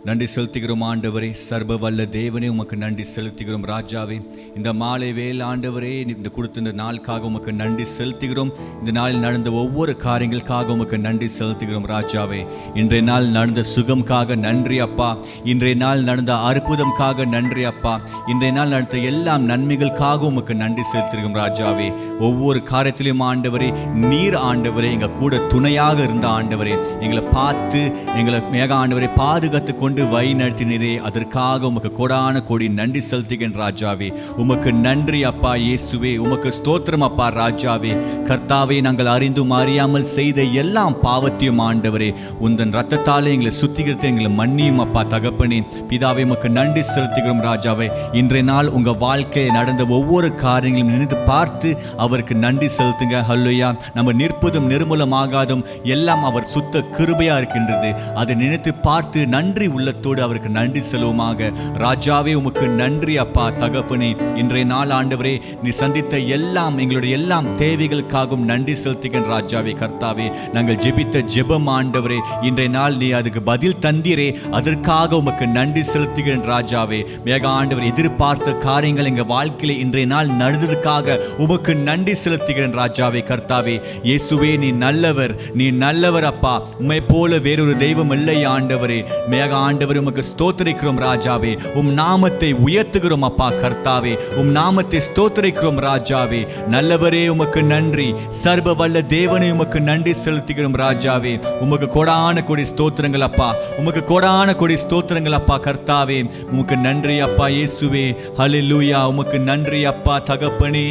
நன்றி செலுத்துகிறோம் ஆண்டவரே. சர்வ வல்ல தேவனே, உமக்கு நன்றி செலுத்துகிறோம் ராஜாவே. இந்த மாலை வேல் ஆண்டவரே, இந்த கொடுத்த இந்த நாளுக்காக உமக்கு நன்றி செலுத்துகிறோம். இந்த நாளில் நடந்த ஒவ்வொரு காரியங்களுக்காக உமக்கு நன்றி செலுத்துகிறோம் ராஜாவே. இன்றைய நாள் நடந்த சுகம்காக நன்றி அப்பா. இன்றைய நாள் நடந்த அற்புதம்காக நன்றி அப்பா. இன்றைய நாள் நடந்த எல்லா நன்மைகளுக்காக உமக்கு நன்றி செலுத்துகிறோம் ராஜாவே. ஒவ்வொரு காரியத்திலும் ஆண்டவரே, நீர் ஆண்டவரே எங்க கூட துணையாக இருந்த ஆண்டவரே, எங்களை பார்த்து எங்களை மேக ஆண்டவரை பாதுகாத்து கொண்டு வழி நடத்தினரே, அதற்காக உமக்கு கோடான கோடி நன்றி செலுத்துகின்ற ராஜாவே. உமக்கு நன்றி அப்பா இயேசுவே. உமக்கு ஸ்தோத்திரம் அப்பா ராஜாவே. கர்த்தாவே, நாங்கள் அறிந்தும் அறியாமல் செய்த எல்லாம் பாவத்தையும் ஆண்டவரே உந்தன் ரத்தத்தாலே எங்களை சுத்திகரித்து எங்களை மன்னியும் அப்பா தகப்பனே. பிதாவே, உமக்கு நன்றி செலுத்துகிறோம் ராஜாவே. இன்றைய நாள் உங்க வாழ்க்கையில் நடந்த ஒவ்வொரு காரியங்களும் நினைத்து பார்த்து அவருக்கு நன்றி செலுத்துங்க. ஹல்லேலூயா. நம்ம நிற்பதும் நிர்மூலமாகாதும் எல்லாம் அவர் சுத்த கிருபையா இருக்கின்றது. அதை நினைத்து பார்த்து நன்றி உள்ளத்தோடு அவருக்கு நன்றி செலுவோமாக. ராஜாவே, உமக்கு நன்றி அப்பா தகப்பனே. இன்றைய நாள் ஆண்டவரே, நீ சந்தித்த எல்லாம் எங்களுடைய எல்லாம் தேவைகளுக்காகவும் நன்றி செலுத்துகின்ற ராஜாவே. கர்த்தாவே, நாங்கள் ஜெபித்த ஜெபம் ஆண்டவரே, இன்றைய நாள் நீ அதுக்கு பதில் தந்தீரே, அதற்காக உமக்கு நன்றி செலுத்துகின்ற ராஜாவே. மேக ஆண்டவர், எதிர்பார்த்த காரியங்கள் எங்கள் வாழ்க்கையில் இன்றைய நாள் நடந்ததுக்காக உமக்கு நன்றி செலுத்துகிறேன் ராஜாவே. கர்த்தாவே இயேசுவே, நீ நல்லவர், நீ நல்லவர் அப்பா. உம்மை போல வேறொரு தெய்வம் இல்லை ஆண்டவரே. மேக ஆண்டவர், உமக்கு ஸ்தோத்திரிக்கிறோம் ராஜாவே. உம் நாமத்தை உயர்த்துகிறோம் அப்பா கர்த்தாவே. உம் நாமத்தை ஸ்தோத்திரிக்கிறோம் ராஜாவே. நல்லவரே, உமக்கு நன்றி. சர்வ வல்ல தேவனே, உமக்கு நன்றி செலுத்துகிறோம் ராஜாவே. உமக்கு கோடான கோடி ஸ்தோத்திரங்கள் அப்பா. உமக்கு கோடான கோடி ஸ்தோத்திரங்கள் அப்பா கர்த்தாவே. உமக்கு நன்றி அப்பா இயேசுவே. ஹல்லேலூயா. உமக்கு நன்றி அப்பா தகப்பனே.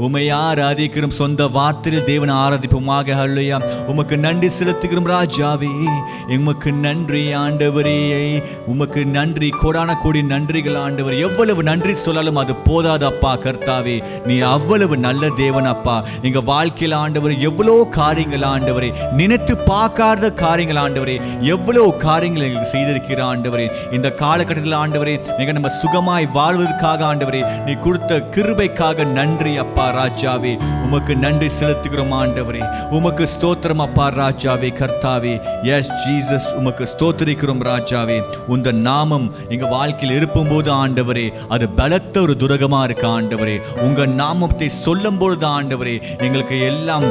உம்மை ஆராதிக்கிறோம். சொந்த வார்த்தையில் தேவனை ஆராதிப்போமாக. ஹல்லேலூயா. உமக்கு நன்றி செலுத்துகிறோம் ராஜாவே. உமக்கு நன்றி ஆண்டவரே. உமக்கு நன்றி, கோடான கோடி நன்றிகள் ஆண்டவர். எவ்வளவு நன்றி சொல்லாலும் அது போதாது அப்பா கர்த்தாவே. நீ அவ்வளவு நல்ல தேவன் அப்பா. எங்க வாழ்க்கையில் ஆண்டவர் எவ்வளவு காரியங்கள் ஆண்டவரே, நினைத்து பார்க்காத காரியங்கள் ஆண்டவரே, எவ்வளவு காரியங்கள் எங்களுக்கு செய்திருக்கிற ஆண்டவரே. இந்த காலகட்டத்தில் ஆண்டவரே, மிக நம்ம சுகமாய் வாழ்வதற்காக ஆண்டவரே, நீ கொடுத்த கிருபைக்காக நன்றி அப்பா ராஜாவே. உமக்கு நன்றி செலுத்துகிறோம் ஆண்டவரே. உமக்கு ஸ்தோத்திரம் அப்பா ராஜாவே கர்த்தாவே. எஸ் ஜீசஸ், உமக்கு ஸ்தோத்திரிக்கிறோம் ராஜாவே. உந்த நாமம் எங்க வாழ்க்கையில் இருக்கும் போது ஆண்டவரே, அது பலத்த ஒரு துரகமா இருக்கு ஆண்டவரே. உங்க நாமத்தை சொல்லும் பொழுது ஆண்டவரே, எங்களுக்கு எல்லாம்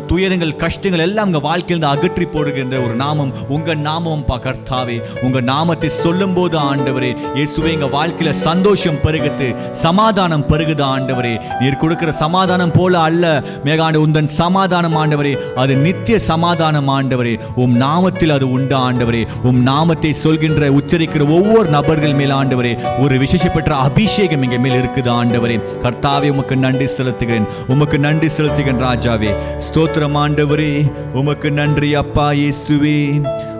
துயரங்கள் கஷ்டங்கள் எல்லாம் உங்க வாழ்க்கையிலிருந்து அகற்றி போடுகின்ற ஒரு நாமம் உங்க நாமம் கர்த்தாவே. உங்க நாமத்தை சொல்லும் போது ஆண்டவரே இயேசுவே, எங்க வாழ்க்கையில சந்தோஷம் பெருகுது, சமாதானம் பெருகுது ஆண்டவரே. நீர் கொடுக்கிற சமாதானம் போல அல்ல மேகாண்டு, உந்தன் சமாதானம் ஆண்டவரே அது நித்திய சமாதானம் ஆண்டவரே. உம் நாமத்தில் அது உண்டு ஆண்டவரே. உம் நாமத்தை சொல்கின்ற உச்சரிக்கிற ஒவ்வொரு நபர்கள் மேல் ஆண்டவரே ஒரு விசேஷப்பட்ட அபிஷேகம் எங்க மேல் இருக்குது ஆண்டவரே. கர்த்தாவே, உமக்கு நன்றி செலுத்துகிறேன். உமக்கு நன்றி செலுத்துகிறேன் ராஜாவே. ஸ்தோத்திரம் ஆண்டவரே. உமக்கு நன்றி அப்பா இயேசுவே.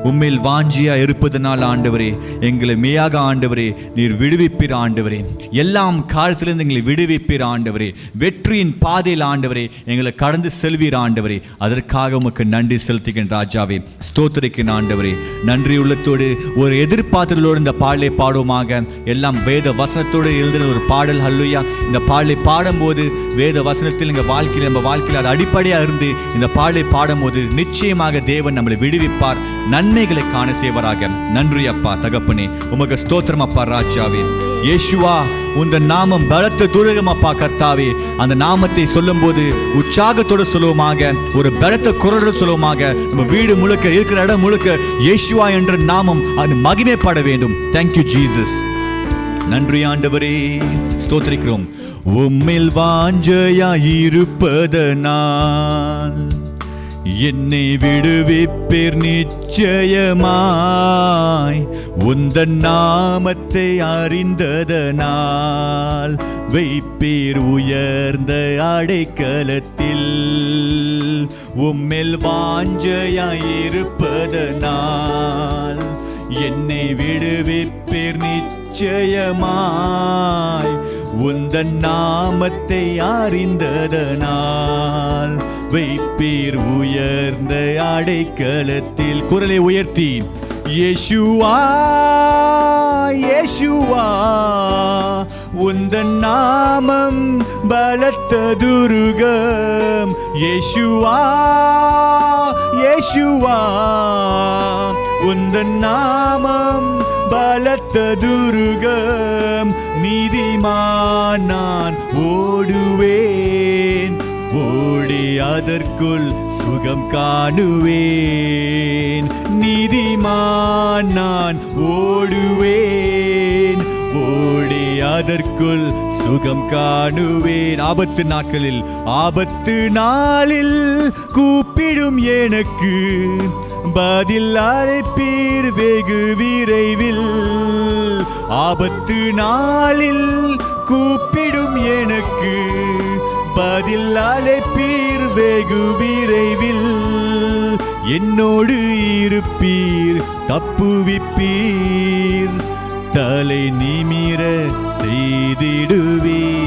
உம்மில் வாஞ்சியா இருப்பதனால் ஆண்டவரே, எங்களை மெய்யாக ஆண்டவரே நீர் விடுவிப்பீர் ஆண்டவரே. எல்லாம் காலத்திலிருந்து எங்களை விடுவிப்பீர் ஆண்டவரே. வெற்றியின் பாதையில் ஆண்டவரே எங்களை கடந்து செல்வீர் ஆண்டவரே. அதற்காக உமக்கு நன்றி செலுத்துகின்ற ராஜாவே. ஸ்தோத்திரிக்கிற ஆண்டவரே. நன்றி உள்ளத்தோடு ஒரு எதிர்பார்த்தலோடு இந்த பாடலை பாடுவோமாக. எல்லாம் வேத வசனத்தோடு எழுதின ஒரு பாடல். ஹல்லேலூயா. இந்த பாடலை பாடும்போது வேத வசனத்தில் எங்கள் வாழ்க்கையில், நம்ம வாழ்க்கையில் அது அடிப்படையாக இருந்து இந்த பாடலை பாடும்போது நிச்சயமாக தேவன் நம்மளை விடுவிப்பார், நன்மைகளை காண செய்வராக. நன்றி அப்பா தகப்பனே. உமக்கு ஸ்தோத்திரம் அப்பா ராஜாவே. இயேசுவா, உந்த நாமம் பலத்த துரகம் அப்பா கர்த்தாவே. அந்த நாமத்தை சொல்லும் போது உற்சாகத்தோடு சொல்லுவோமாக, ஒரு பலத்த குரலோடு சொல்லுவோமாக. நம்ம வீடு முழுக்க, இருக்கிற இடம் முழுக்க இயேசுவா என்ற நாமம் அது மகிமைப்பட வேண்டும். Thank you Jesus. நன்றி ஆண்டவரே. ஸ்தோத்திரிக்கிறோம். உம்மில் வாஞ்சையாயிருப்பதனால் என்னை விடுவிப்பீர் நிச்சயமாய். உந்தன் நாமத்தை அறிந்ததனால் வைப்பீர் உயர்ந்த அடைக்கலத்தில். உம்மில் வாஞ்சையாயிருப்பதனால் என்னை விடுவிப்பீர் நிச்சயமாய். உந்தன் நாமத்தை அறிந்ததனால் வைப்பீர் உயர்ந்த அடைக்கலத்தில். குரலை உயர்த்தி இயேசுவா, இயேசுவா, உந்தன் நாமம் பலத்த துருகம். இயேசுவா, இயேசுவா, உந்தன் நாமம் பலத்த துருகம். நீதிமான் நான் ஓடுவேன், ஓடி அதற்குள் சுகம் காணுவேன். நீதிமான் நான் ஓடுவேன், ஓடி அதற்குள் சுகம் காணுவேன். ஆபத்து நாட்களில், ஆபத்து நாளில் கூப்பிடும் எனக்கு பதில் அழைப்பீர் வெகு விரைவில். ஆபத்து நாளில் கூப்பிடும் எனக்கு பதில் அழைப்பீர் வெகு விரைவில். என்னோடு இருப்பீர், தப்புவிப்பீர், தலை நிமிர செய்திடுவீர்.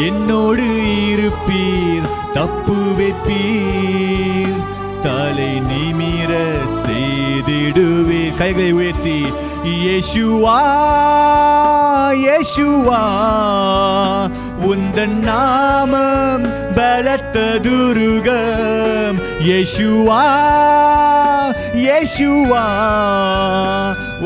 என்னோடு இருப்பீர், தப்புவிப்பீர், தலை நிமிர செய்திடுவீர். கைகளை உயர்த்தி இயேசுவா இயேசுவா உந்தன் நாமம் பலத்த துருகம். இயேசுவா இயேசுவா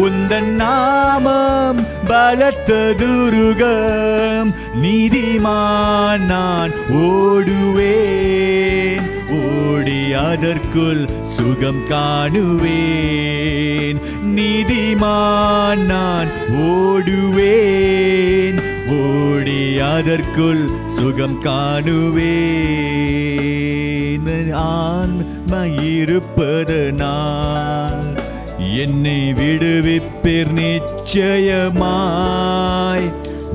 உந்தன் நாமம் பலத்த துருகம். நீதிமான் நான் ஓடுவேன், ஓடி அதற்குள் சுகம் காணுவேன். நீதிமான் நான் ஓடுவேன், ஓடி அதற்குள் சுகம் காணுவேன். ஆன்மையிருப்பது நான் என்னை விடுவிப்பீர் நிச்சயமாய்.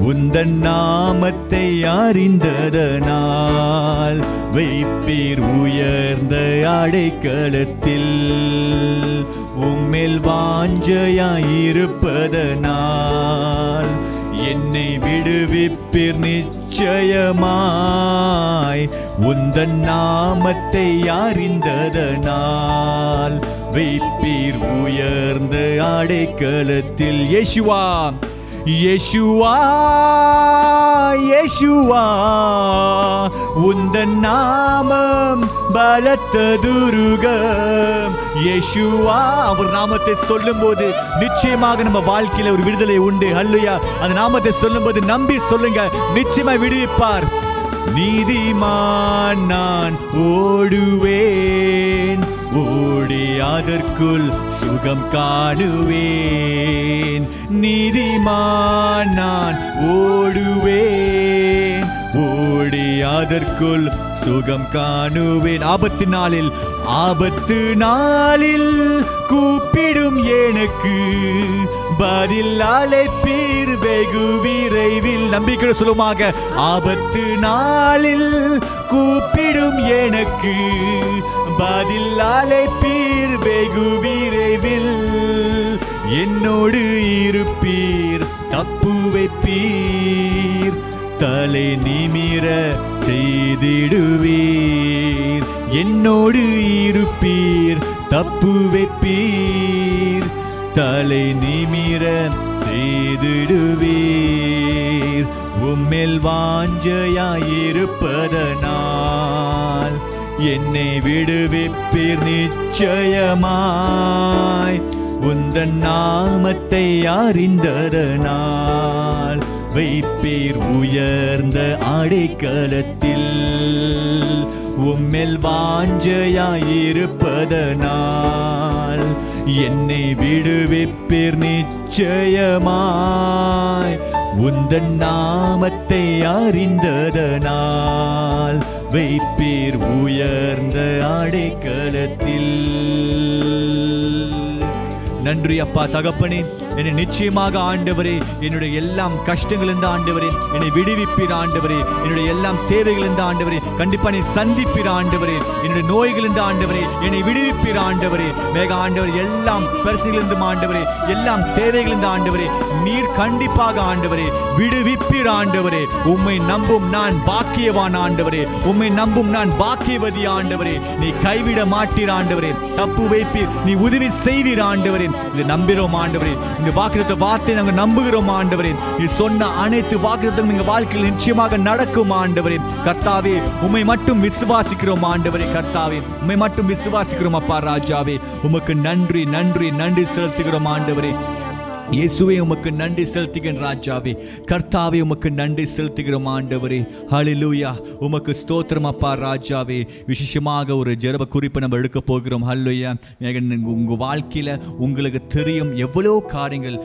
உந்தன் நாமத்தை அறிந்ததனால் வைப்பீர் உயர்ந்த அடைக்கலத்தில். உம்மில் வாஞ்சையாயிருப்பதனால் என்னை விடுவிப்பீர் நிச்சயமாய். உந்தன் நாமத்தை அறிந்ததனால் வைப்பீர் உயர்ந்த அடைக்கலத்தில். இயேசுவா இயேசுவா இயேசுவா உந்தன் நாமம் பலத்த துருகம். இயேசுவா, அவர் நாமத்தை சொல்லும் போது நிச்சயமாக நம்ம வாழ்க்கையில ஒரு விடுதலை உண்டு. அல்லேலூயா. அந்த நாமத்தை சொல்லும் போது நம்பி சொல்லுங்க, நிச்சயமா விடுவிப்பார். நீதிமான் நான் ஓடுவேன், ஓடி அதற்குள் சுகம் காணுவேன். நீதிமான் நான் ஓடுவேன், ஓடி அதற்குள் சுகம் காணுவேன். ஆபத்து நாளில், ஆபத்து நாளில் கூப்பிடும் எனக்கு பதில் அழைப்பீர் வெகு விரைவில். நம்பிக்கை சொல்லுமாக, ஆபத்து நாளில் கூப்பிடும் எனக்கு பதில் அழைப்பீர் வெகு விரைவில். என்னோடு இருப்பீர், தப்பு வைப்பீர், தலை நிமிர செய்திடுவீர். என்னோடு இருப்பீர், தப்பு வைப்பீர், தலை நிமிர செய்திடுவீர். உம்மில் வாஞ்சையாயிருப்பதனால் என்னை விடுவிப்பீர் நிச்சயமாய். உந்தன் நாமத்தை அறிந்ததனால் வைப்பீர் உயர்ந்த அடைக்கலத்தில். உம்மில் வாஞ்சையாயிருப்பதனால் என்னை விடுவிப்பீர் நிச்சயமாய். உந்தன் நாமத்தை அறிந்ததனால் வைப்பீர் உயர்ந்த அடைக்கலத்தில். நன்றி அப்பா தகப்பனே, என்னை நிச்சயமாக ஆண்டவரே என்னுடைய எல்லாம் கஷ்டங்களிலிருந்து ஆண்டவரே என்னை விடுவிப்பீர் ஆண்டவரே. என்னுடைய எல்லாம் தேவைகளிலிருந்து ஆண்டவரே கண்டிப்பா நீ சந்திப்பீர் ஆண்டவரே. என்னுடைய நோய்களிலிருந்து ஆண்டவரே என்னை விடுவிப்பீர் ஆண்டவரே. மேக ஆண்டவர் எல்லாம் பிரச்சனைகளிலிருந்து ஆண்டவரே, எல்லாம் தேவைகளிலிருந்து ஆண்டவரே நீர் கண்டிப்பாக ஆண்டவரே விடுவிப்பீர் ஆண்டவரே. உம்மை நம்பும் நான் பாக்கியவான் ஆண்டவரே, உம்மை நம்பும் நான் பாக்கியவதி ஆண்டவரே. நீ கைவிட மாட்டீர் ஆண்டவரே, தப்பு வைப்பீர், நீ உதவி செய்வீர் ஆண்டவரே. இதை நம்புகிறோம் ஆண்டவரே, இந்த வாக்குத்த வார்த்தை நாங்கள் நம்புகிறோம் ஆண்டவரே. நீ சொன்ன அனைத்து வாக்குத்தங்களும் எங்கள் வாழ்க்கையில் நிச்சயமாக நடக்கும் ஆண்டவரே. கர்த்தாவே உம்மை மட்டும் விசுவாசிக்கிறோம் ஆண்டவரே. கர்த்தாவே உம்மை மட்டும் விசுவாசிக்கிறோம் அப்பா ராஜாவே. உமக்கு நன்றி நன்றி நன்றி செலுத்துகிறோம் ஆண்டவரே. இயேசுவே உமக்கு நன்றி செலுத்துகிறேன் ராஜாவே. கர்த்தாவே உமக்கு நன்றி செலுத்துகிறோம் ஆண்டவரே. ஹல்லேலூயா. உமக்கு ஸ்தோத்திரம் அப்பா ராஜாவே. விசேஷமாக ஒரு ஜெப குறிப்பை நம்ம எடுக்க போகிறோம். ஹல்லேலூயா. உங்கள் வாழ்க்கையில் உங்களுக்கு தெரியும் எவ்வளோ காரியங்கள்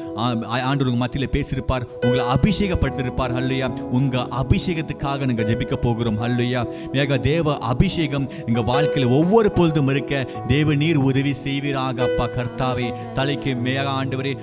ஆண்டவர் உங்கள் மத்தியில் பேசியிருப்பார், உங்களை அபிஷேகப்படுத்தியிருப்பார். ஹல்லேலூயா. உங்கள் அபிஷேகத்துக்காக நாங்கள் ஜெபிக்க போகிறோம். ஹல்லேலூயா. மேக தேவ அபிஷேகம் எங்கள் வாழ்க்கையில் ஒவ்வொரு பொழுதும் இருக்க தேவ நீர் உதவி செய்வீராக அப்பா கர்த்தாவே. தலைக்கு மேக ஆண்டவரே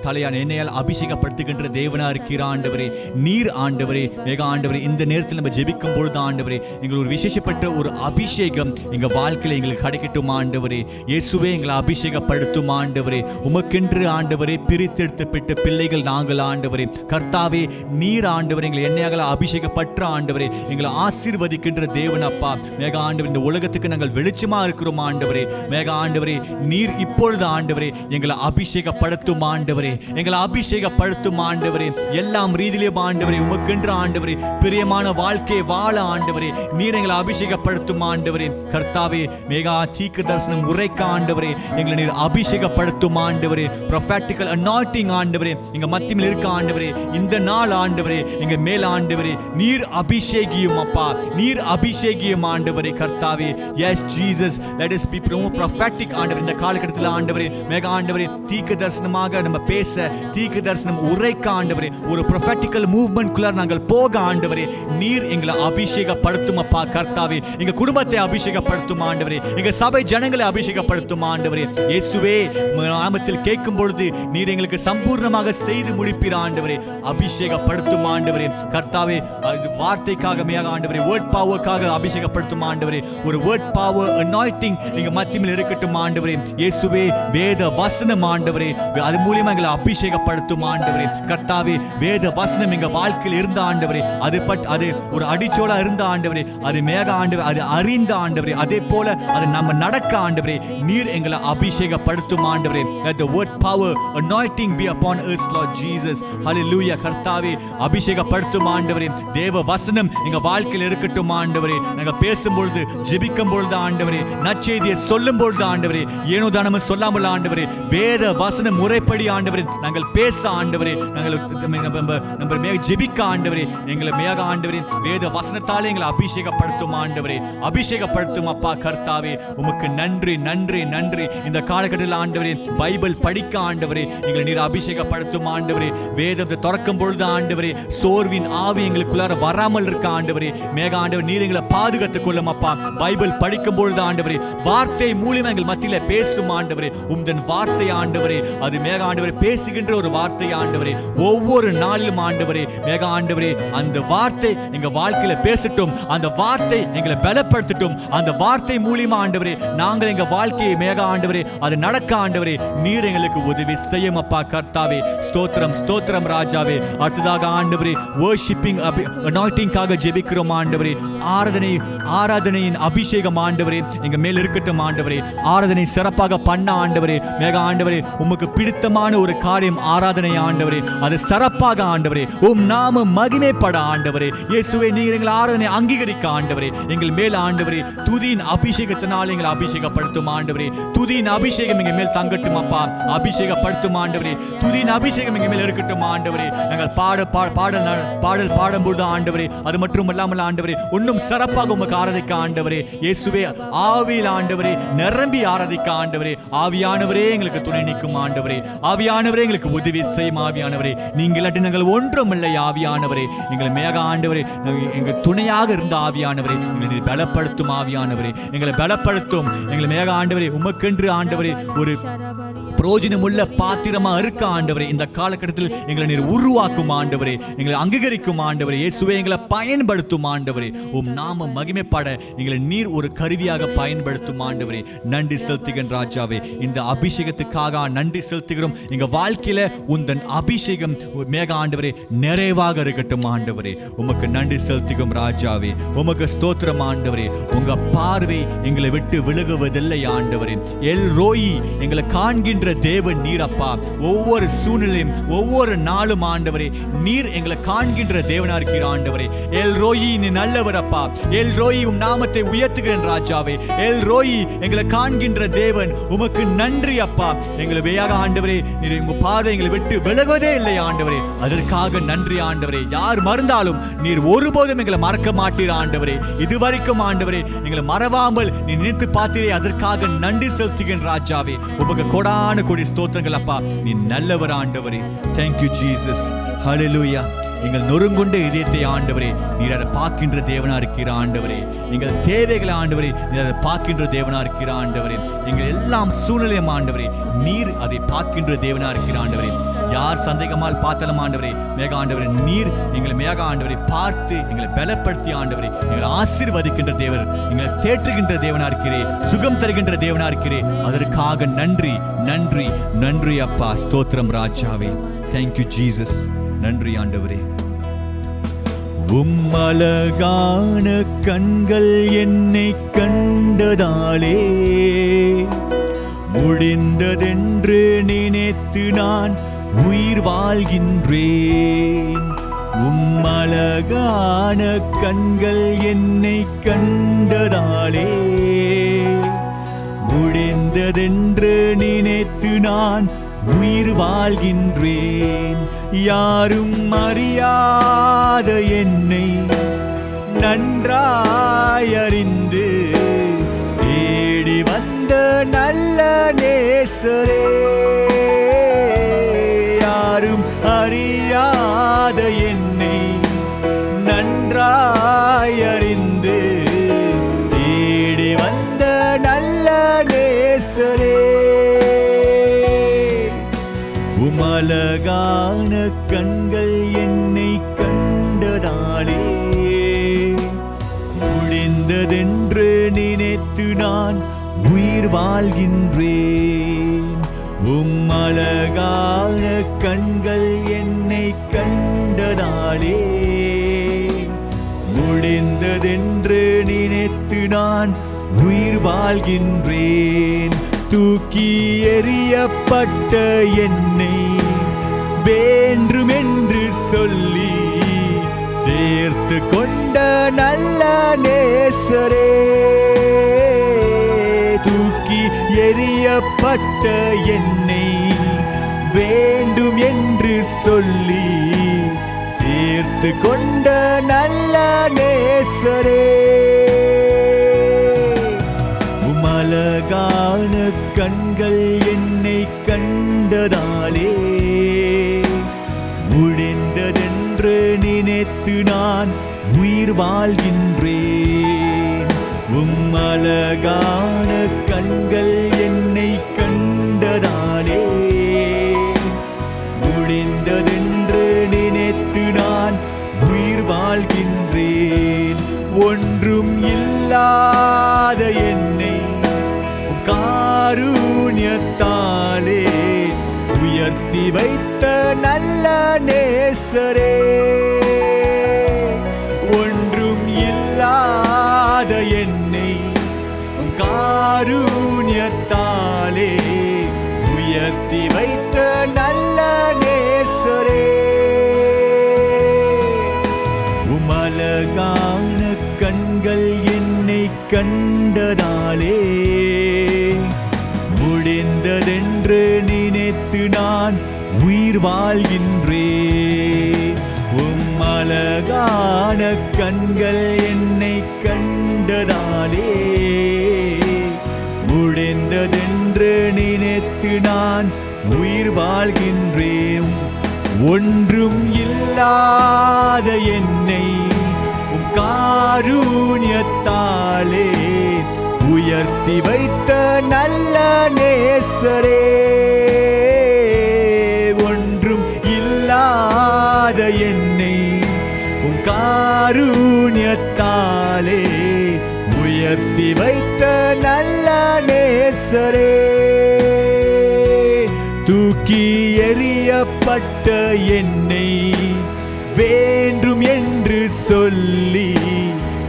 தலையான எண்ணெயால் அபிஷேகப்படுத்துகின்ற தேவனா இருக்கிற ஆண்டவரே. நீர் ஆண்டவரே மேக ஆண்டவரே இந்த நேரத்தில் நம்ம ஜெபிக்கும் பொழுது ஆண்டவரே எங்கள் ஒரு விசேஷப்பட்ட ஒரு அபிஷேகம் எங்க வாழ்க்கையில் எங்களுக்கு கிடைக்கட்டும் ஆண்டவரே. இயேசுவே எங்களை அபிஷேகப்படுத்தும் ஆண்டவரே. உமக்கென்று ஆண்டவரே பிரித்தெடுத்த பிள்ளைகள் நாங்கள் ஆண்டவரே. கர்த்தாவே நீர் ஆண்டவரே எங்களை எண்ணெயாக அபிஷேகப்பட்ட ஆண்டவரே எங்களை ஆசீர்வதிக்கின்ற தேவன் அப்பா மேக ஆண்டவர். இந்த உலகத்துக்கு நாங்கள் வெளிச்சமா இருக்கிறோம் ஆண்டவரே. மேக ஆண்டவரே நீர் இப்பொழுது ஆண்டவரே எங்களை அபிஷேகப்படுத்தும் ஆண்டவரே. எங்களை அபிஷேகப்படுத்தும் ஆண்டவரே. எல்லாம் ரீதியிலும் ஆண்டவரே உமக்கென்று ஆண்டவரே பிரியமான வாழ்க்கையை வாழ ஆண்டவரே நீர் எங்களை அபிஷேகப்படுத்தும் ஆண்டவரே. கர்த்தாவே மேகா தீர்க்க தரிசனம் உரைக்க ஆண்டவரே எங்களை நீர் அபிஷேகப்படுத்தும் ஆண்டவரே. ப்ரொஃபெட்டிக்கல் அனாயிண்டிங் ஆண்டவரே எங்க மத்தியில் இருக்க ஆண்டவரே. இந்த நாள் ஆண்டவரே எங்க மேல் ஆண்டவரே நீர் அபிஷேகியும் அப்பா. நீர் அபிஷேகியும் ஆண்டவரே கர்த்தாவே. எஸ் ஜீசஸ் லெட் அஸ் பீ ப்ரொஃபெட்டிக் ஆண்டவரே. இந்த காலகட்டத்தில் ஆண்டவரே மேகா ஆண்டவரே தீர்க்க தரிசனமாக நம்ம பேச, தீர்க்க தரிசனம் உரைக்க ஆண்டவரே ஒரு ப்ரொஃபெட்டிக்கல் மூவ்மெண்ட் குள்ள நாங்கள் போக ஆண்டவரே நீர் எங்களை அபிஷேகப்படுத்தும் அப்பா கர்த்தாவே. எங்க குடும்பத்தை அபிஷேகப்படுத்தும் ஆண்டவரே. எங்க சபை ஜனங்களை அபிஷேகப்படுத்தும் ஆண்டவரே. இயேசுவே நாமத்தில் கேட்கும் பொழுது நீர் எங்களுக்கு சம்பூர்ணமாக செய்து முடிப்பீர் ஆண்டவரே. அபிஷேகப்படுத்தும் ஆண்டவரே கர்த்தாவே. வார்த்தைக்காக மேக ஆண்டவரே வேர்ட் பவர்க்காக அபிஷேகப்படுத்தும் ஆண்டவரே. ஒரு வேர்ட் பவர் அனாயிண்டிங் எங்க மத்தியில் இருக்கட்டும் ஆண்டவரே. இயேசுவே வேத வசனம் ஆண்டவரே அது மூலியமா எங்களை அபிஷேகப்படுத்தும் ஆண்டவரே. கர்த்தாவே வேத வசனம் எங்க வாழ்க்கையில் இருந்த ஆண்டவரே அது ஒரு அடிச்சோலா இருந்த ஆண்டவரே. அது மேக ஆண்டவரே அது அறிந்த ஆண்டவரே. அதே போல அது நம்ம நடக்க ஆண்டவரே நீர் எங்களை அபிஷேகப்படுத்தும் ஆண்டவரே. Let the word power anointing be upon us Lord Jesus. Hallelujah. கர்த்தாவே அபிஷேகப்படுத்தும் ஆண்டவரே. தேவ வசனம் எங்க வாழ்க்கையில் இருக்கட்டும் ஆண்டவரே. நாங்க பேசும் பொழுது ஜெபிக்கும் பொழுது ஆண்டவரே நற்செய்தியை சொல்லும் பொழுது ஆண்டவரே ஏனோ தானமும் சொல்லாமல் ஆண்டவரே வேத வசனம் முறைப்படி ஆண்டவரே நாங்கள் பேச ஆண்டவரே நாங்கள் ஜெபிக்க ஆண்டவரே எங்களை மேக ஆண்டவரே வேத வசனத்தாலே எங்களை அபிஷேகப்படுத்தும் ஆண்டவரே. அபிஷேகப்படுத்தும் அப்பா கர்த்தாவே. உமக்கு நன்றி நன்றி நன்றி. இந்த காலகட்டத்தில் ஆண்டவரே பைபிள் படிக்க ஆண்டவரே எங்களை நீர் அபிஷேகப்படுத்தும் ஆண்டவரே. வேதத்தை திறக்கும் பொழுது ஆண்டவரே சோர்வின் ஆவி எங்களுக்குள்ளார வராமல் இருக்க ஆண்டவரே மேக ஆண்டவர் நீர் எங்களை பாதுகாத்துக் கொள்ளும் அப்பா. பைபிள் படிக்கும் பொழுது ஆண்டவரே வார்த்தை மூலியமா எங்கள் மத்தியில பேசும் ஆண்டவரே. உம்தன் வார்த்தை ஆண்டவரே அது மேக ஆண்டவரே பேசுகின்ற ஒரு வார்த்தை ஆண்டவரே. ஒவ்வொரு நாளிலும் ஆண்டவரே மேக ஆண்டவரே அந்த வார்த்தை எங்க வாழ்க்கையில பேசட்டும். அந்த வார்த்தை எங்களை பலப்படுத்தட்டும். அந்த வார்த்தை மூலியமா ஆண்டவரே நாங்கள் எங்க வாழ்க்கையை மேக ஆண்டவரே அது நடக்க ஆண்டவரே நீர் எங்களுக்கு உதவி செய்யும் அப்பா கர்த்தாவே. ஸ்தோத்திரம் ஸ்தோத்திரம் ராஜாவே. அடுத்ததாக ஆண்டவரே வர்ஷிப்பிங் அனாயிண்டிங்காக ஜெபிக்கிறோம் ஆண்டவரே. ஆராதனையின் அபிஷேகம் ஆண்டவரே எங்க மேல் இருக்கட்டும் ஆண்டவரே. ஆராதனை சிறப்பாக பண்ண ஆண்டவரே மேக ஆண்டவரே உமக்கு பிடித்தமான ஒரு காரியம் ஆராதனை ஆண்டவரே அது சிறப்பாக ஆண்டவரே உம் நாம மகிமைப்பட ஆண்டவரே. இயேசுவே நீர் எங்கள் ஆராதனை அங்கீகரிக்க ஆண்டவரே எங்கள் மேல் ஆண்டவரே துதியின் அபிஷேகத்தினால் எங்களை அபிஷேகப்படுத்தும் ஆண்டவரே. துதியின் அபிஷேகம் எங்கள் மேல் தங்கட்டும் அப்பா. அபிஷேகப்படுத்தும் ஆண்டவரே. துதியின் அபிஷேகம் எங்கள் மேல் இருக்கட்டும் ஆண்டவரே. நாங்கள் பாடல் பாடும்போது ஆண்டவரே அது மட்டும் இல்லாமல் ஆண்டவரே இன்னும் சிறப்பாக உமக்கு ஆராதிக்க ஆண்டவரே. இயேசுவே ஆவியில் ஆண்டவரே நிரம்பி ஆராதிக்க ஆண்டவரே. ஆவியானவரே எங்களுக்கு துணை நிற்கும் ஆண்டவரே. ஆவியானவரே எங்களுக்கு உதவி செய்யும் ஆவியானவரே. நீங்கள் நாங்கள் ஒன்றும் இல்லை ஆவியானவரே. எங்களை மேக ஆண்டவரே எங்கள் துணையாக இருந்த ஆவியானவரே எங்களை பலப்படுத்தும் ஆவியானவரே. எங்களை பலப்படுத்தும் எங்களை மேக ஆண்டவரே. உமக்கென்று ஆண்டவரே ஒரு பிரயோஜனமுள்ள பாத்திரமா இருக்க ஆண்டவரே. இந்த காலகட்டத்தில் எங்களை நீர் உருவாக்கும் ஆண்டவரே. எங்களை அங்கீகரிக்கும் ஆண்டவரே. இயேசுவே எங்களை பயன்படுத்தும் ஆண்டவரே. உம் நாம மகிமைப்பட எங்களை நீர் ஒரு கருவியாக பயன்படுத்தும் ஆண்டவரே. நன்றி செலுத்துகிறேன் ராஜாவே. இந்த அபிஷேகத்துக்காக நன்றி செலுத்துகிறோம். எங்க வாழ்க்கையில உந்தன் அபிஷேகம் மேக ஆண்டவரே நிறைவாக இருக்கட்டும் ஆண்டவரே. உமக்கு நன்றி செலுத்துகிறோம் ராஜாவே. உமக்கு ஸ்தோத்திரம் ஆண்டவரே. உங்க பார்வை எங்களை விட்டு விலகுவதில்லை ஆண்டவரே. எல் ரோயி எங்களை காண்கின்ற தேவன் நீர் அப்பா. ஒவ்வொரு சூழ்நிலையும் ஒவ்வொரு நாளும் ஆண்டவரே நீர் எங்களை காண்கின்ற தேவனா இருக்கிற ஆண்டவரே. எல் ரோயி நீ நல்லவர் அப்பா. எல் ரோயி உம் நாமத்தை உயர்த்துகிறேன் ராஜாவே. எல் ரோயி எங்களை காண்கின்ற தேவன், உமக்கு நன்றி அப்பா. எங்களை வேயாக ஆண்டவரே நீர் உங்க பாதை எங்களை விட்டு விலகுவதே இல்லை ஆண்டவரே. அதற்காக நன்றி ஆண்டவரே. யார் மறந்தாலும் நீர் ஒருபோதும் எங்களை மறக்க மாட்டீர் ஆண்டவரே. இதுவரைக்கும் ஆண்டவரே எங்களை மறவாமல் நீ நினைத்து பார்த்தீரே, அதற்காக நன்றி செலுத்துகிறேன் ராஜாவே. உமக்கு கொடான கொடி ஸ்தோத்திரங்கள் அப்பா. நீ நல்லவர் ஆண்டவரே. Thank you Jesus. ஹல்லேலூயா. எங்கள் நொறுங்குண்ட இதயத்தை ஆண்டவரே நீர் அதை பார்க்கின்ற தேவனா இருக்கிற ஆண்டவரே. எங்கள் தேவைகளை ஆண்டவரே நீர் அதை பார்க்கின்ற தேவனா இருக்கிற ஆண்டவரே. எங்கள் எல்லாம் சூழ்நிலையும் ஆண்டவரே நீர் அதை பார்க்கின்ற தேவனா இருக்கிற ஆண்டவரே. யார் சந்தேகமால் பார்த்தாலும் ஆண்டவரே மேக ஆண்டவரே நீர் எங்களை மேக ஆண்டவரை பார்த்து எங்களை பலப்படுத்தி ஆண்டவரை எங்களை ஆசீர்வதிக்கின்ற தேவர், எங்களை தேற்றுகின்ற தேவனா இருக்கிறே, சுகம் தருகின்ற தேவனா இருக்கிறே. அதற்காக நன்றி நன்றி நன்றி அப்பா. ஸ்தோத்திரம் ராஜாவே. Thank you Jesus. நன்றி ஆண்டவரே. உம்மழகான கண்கள் என்னை கண்டதாலே முடிந்ததென்று நினைத்து நான் உயிர் வாழ்கின்றேன். உம்மழகான கண்கள் என்னை கண்டதாலே முடிந்ததென்று நினைத்து நான் உயிர் வாழ்கின்றேன். யாரும் அறியாத என்னை நன்றாய் அறிந்து தேடி வந்த நல்ல நேசரே. யாரும் அறியாத என்னை நன்றாய் அறிந்து தேடி வந்த நல்ல நேசரே. உமழகான கண்கள் என்னை கண்டதாலே முடிந்ததென்று நினைத்து நான் உயிர் வாழ்கின்றேன். உம்மழகான கண்கள் என்னை கண்டதாலே முடிந்ததென்று நினைத்து நான் உயிர் வாழ்கின்றேன். தூக்கி எறியப்பட்ட என்னை வேண்டுமென்று சொல்லி சேர்த்து கொண்ட நல்ல நேசரே. தூக்கி எறியப்பட்ட என்னை வேண்டும் என்று சொல்லி சேர்த்து கொண்ட நல்ல நேசரே. உமழகான கண்கள் என்னை கண்டதாலே முடிந்ததென்று நினைத்து நான் உயிர் வாழ்கின்றேன். உம்மழகான கண்கள் என்னை கண்டதாலே முடிந்ததென்று நினைத்து நான் உயிர் வாழ்கின்றேன். ஒன்றும் இல்லாத என்னை காருண்யத்தாலே உயர்த்தி வைத்த நல்ல நேசரே. ஒன்றும் இல்லாத என்னை காருண்யத்தாலே உயர்த்தி வைத்த நல்ல நேசரே. உமழகான கண்கள் என்னை கண்டதாலே முடிந்ததென்று நினைத்து நான் உயிர் வாழ்கின்றேன். உம்மழகான கண்கள் என்னை கண்டதாலே முடிந்ததென்று நினைத்து நான் உயிர் வாழ்கின்றேன். ஒன்றும் இல்லாத என்னை காருண்யத்தாலே உயர்த்தி வைத்த நல்ல நேசரே. ஒன்றும் இல்லாத என்னை காருண்யத்தாலே உயர்த்தி வைத்த நல்ல நேசரே. தூக்கி எறியப்பட்ட என்னை வேண்டும் என்று சொல்லி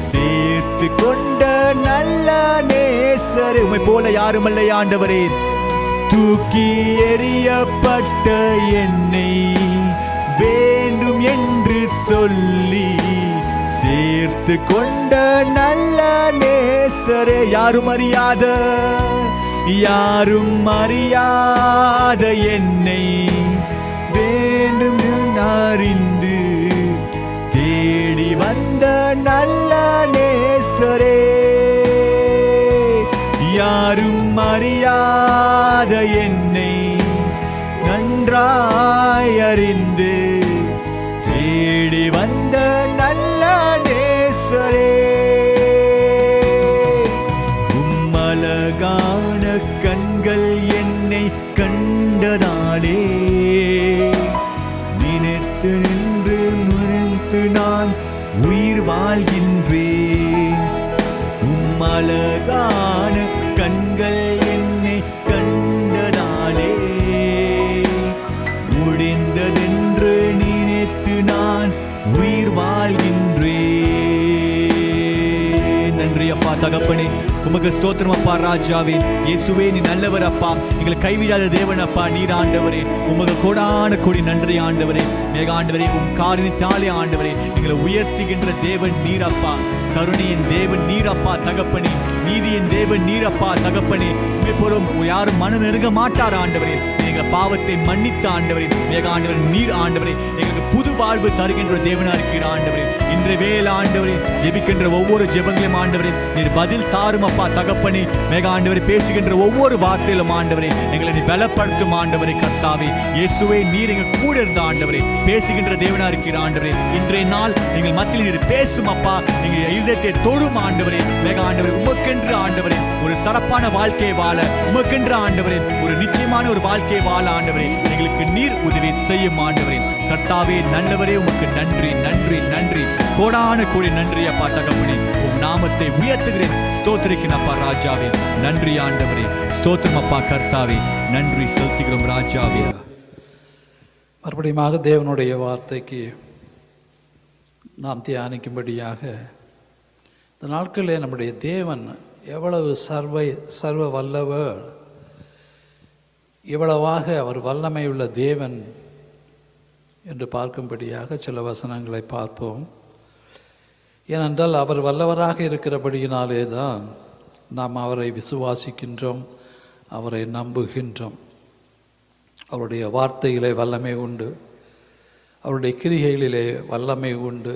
சேர்த்து கொண்ட நல்ல நேசரே. உம்மை போல யாருமல்ல ஆண்டவரே. தூக்கி எறியப்பட்ட என்னை வேண்டும் என்று சொல்லி சேர்த்து கொண்ட நல்ல நேசரே. யாரும் அறியாத என்னை வேண்டும் அறிந்து தேடி வந்த நல்ல நேசரே. யாரும் அறியாத என்னை நன்றாய் அறிந்து தேடி வந்த நல்ல நேசரே. உம்மழகான கண்கள் என்னை கண்டதாலே நினைத்து நின்று நுழைத்து நான் உயிர் வாழ்கின்றேன். உம்மழகான கண்கள் என்னை கண்டதாலே முடிந்ததென்று நினைத்து நான் உயிர் வாழ்கின்றேன். நன்றி அப்பா தகப்பனே, உமக்கு ஸ்தோத்திரம் அப்பா ராஜாவே. இயேசுவே நீ நல்லவர் அப்பா, எங்களை கைவிடாத தேவன் அப்பா நீர் ஆண்டவரே. உமக்கு கோடான கோடி நன்றி ஆண்டவரே. மேக ஆண்டவரே, உம் காரியத்தாலே ஆண்டவரே எங்களை உயர்த்துகின்ற தேவன் நீரப்பா. கருணையின் தேவன் நீரப்பா தகப்பனே. நீதியின் தேவன் நீரப்பா தகப்பனே. உண்மை போலும் யாரும் மனம் நெருங்க மாட்டார் ஆண்டவரே. எங்கள் பாவத்தை மன்னித்த ஆண்டவரே. மேக ஆண்டவரே நீர் ஆண்டவரே எங்களுக்கு புது வாழ்வு தருகின்ற தேவனா இருக்கிற ஆண்டவரே. இன்றைய வேளை ஆண்டவரே ஜெபிக்கின்ற ஒவ்வொரு ஜெபங்களையும் ஆண்டவரே நீர் பதில் தாரும் அப்பா தகப்பனே. மேக ஆண்டவரே பேசுகின்ற ஒவ்வொரு வார்த்தையிலும் ஆண்டவரே எங்களை நீ பலப்படுத்தும் ஆண்டவரே. கர்த்தாவே இயேசுவே நீர் எங்க கூட இருந்த ஆண்டவரே பேசுகின்ற தேவனா இருக்கிற ஆண்டவரே. இன்றைய நாள் எங்கள் மத்தியில் நீர் பேசும் அப்பா. நீங்க இதயத்தை தொடும் ஆண்டவரே. மேக ஆண்டவரே உமக்கென்று ஆண்டவரே ஒரு சிறப்பான வாழ்க்கையை வாழ, உமக்கென்று ஆண்டவரே ஒரு நிச்சயமான ஒரு வாழ்க்கையை வாழ ஆண்டவரே எங்களுக்கு நீர் உதவி செய்யும் ஆண்டவரே. கர்த்தாவே நல்லவரே உமக்கு நன்றி நன்றி நன்றி. கோடான கோடி நன்றி அப்பா தகப்பனே. உம் நாமத்தை உயர்த்துகிறேன், ஸ்தோத்திரிக்கிறேன் அப்பா ராஜாவே. நன்றி ஆண்டவரே, ஸ்தோத்திரம் அப்பா கர்த்தாவே. நன்றி செலுத்துகிறோம் ராஜாவே. மறுபடியும் தேவனுடைய வார்த்தைக்கு நாம் தியானிக்கும்படியாக இந்த நாட்களில் நம்முடைய தேவன் எவ்வளவு சர்வ வல்லவர், இவ்வளவாக அவர் வல்லமை உள்ள தேவன் என்று பார்க்கும்படியாக சில வசனங்களை பார்ப்போம். ஏனென்றால் அவர் வல்லவராக இருக்கிறபடியினாலே தான் நாம் அவரை விசுவாசிக்கின்றோம், அவரை நம்புகின்றோம். அவருடைய வார்த்தையிலே வல்லமை உண்டு, அவருடைய கிரிகைகளிலே வல்லமை உண்டு,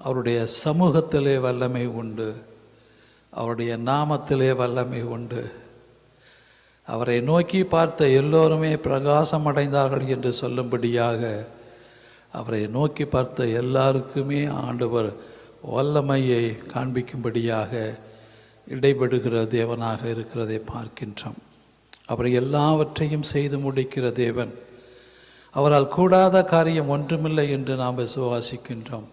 அவருடைய சமூகத்திலே வல்லமை உண்டு, அவருடைய நாமத்திலே வல்லமை உண்டு. அவரை நோக்கி பார்த்த எல்லோருமே பிரகாசம் அடைந்தார்கள் என்று சொல்லும்படியாக அவரை நோக்கி பார்த்த எல்லாருக்குமே ஆண்டவர் வல்லமையை காண்பிக்கும்படியாக இடைபடுகிற தேவனாக இருக்கிறதை பார்க்கின்றோம். அவர் எல்லாவற்றையும் செய்து முடிக்கிற தேவன். அவரால் கூடாத காரியம் ஒன்றுமில்லை என்று நாம் விசுவாசிக்கின்றோம்.